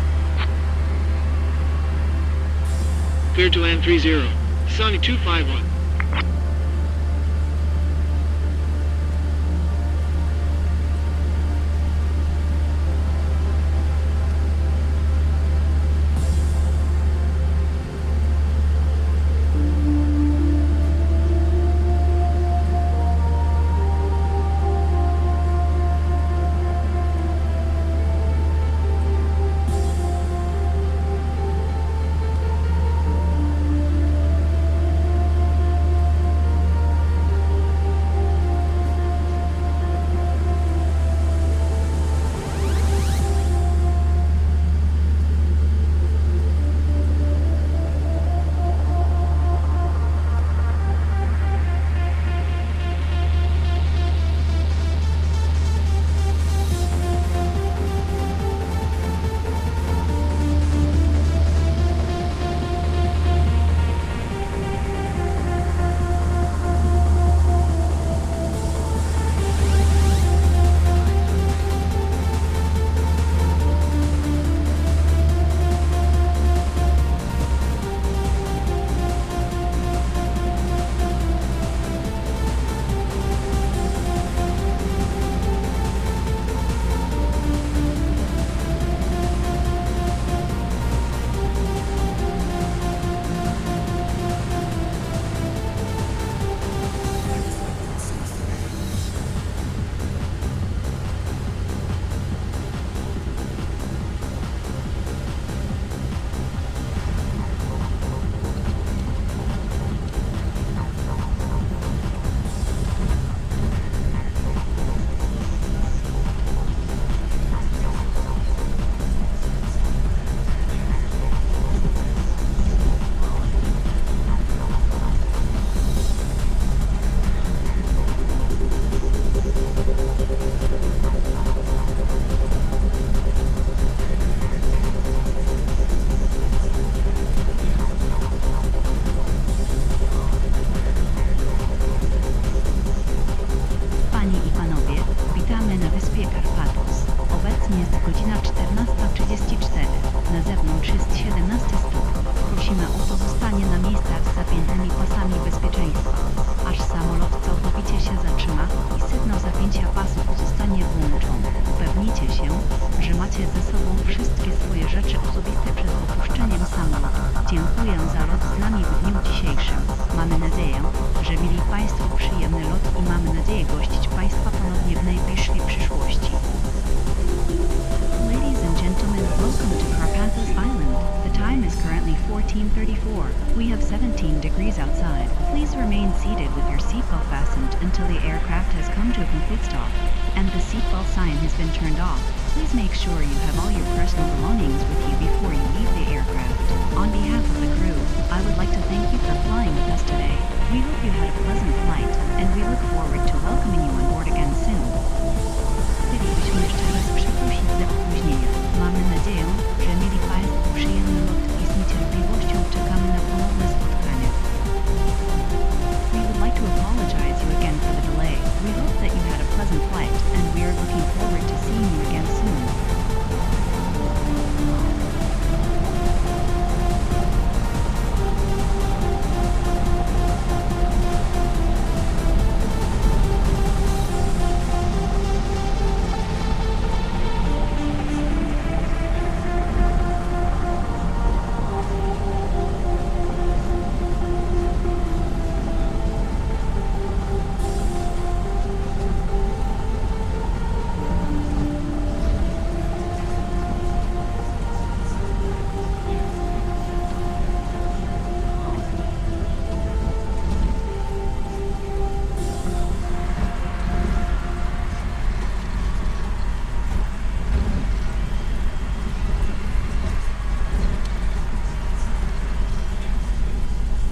Clear to land 30. Sony 251. na wyspie Karpathos. Obecnie jest godzina 14:34. Na zewnątrz jest 17 stóp. Prosimy o pozostanie na miejscach z zapiętymi pasami bezpieczeństwa, aż samolot całkowicie się zatrzyma i sygnał zapięcia pasów zostanie włączony. Upewnijcie się, że macie ze sobą wszystkie swoje rzeczy osobiste przed opuszczeniem samolotu. Dziękuję za lot z nami w dniu dzisiejszym. Mamy nadzieję, że mieli Państwo przyjemny lot i mamy nadzieję gościć Państwa ponownie w najbliższej przyszłości. Ladies and gentlemen, welcome to Karpathos Island. The time is currently 14:34. We have 17 degrees outside. Please remain seated with your seatbelt fastened until the aircraft has come to a complete stop and the seatbelt sign has been turned off. Please make sure you have all your personal belongings with you before you leave the aircraft. On behalf of the crew, I would like to thank you for flying with us today. We hope you had a pleasant flight, and we look forward to welcoming you on board again soon. Chcielibyśmy jeszcze raz przeprosić za opóźnienie. Mamy nadzieję, że mieli Państwo przyjemny lot i z niecierpliwością czekamy na ponowne spotkanie. We would like to apologize you again for the delay. We hope that you had a pleasant flight, and we are looking forward to seeing you again soon.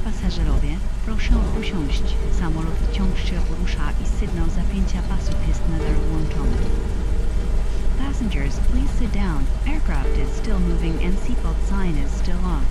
Pasażerowie, proszę usiąść. Samolot wciąż się porusza i sygnał zapięcia pasów jest nadal włączony. Passengers, please sit down. Aircraft is still moving and seatbelt sign is still on.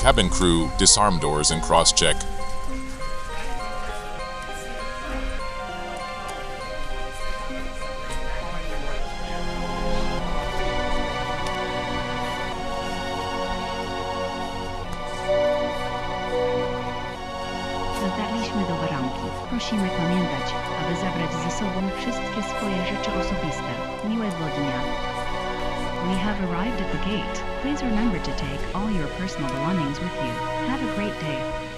Cabin crew, disarm doors and cross-check. Dotarliśmy do waranki. Prosimy pamiętać, aby zabrać ze sobą wszystkie swoje rzeczy osobiste. Miłego dnia. We have arrived at the gate. Please remember to take all your personal belongings with you. Have a great day.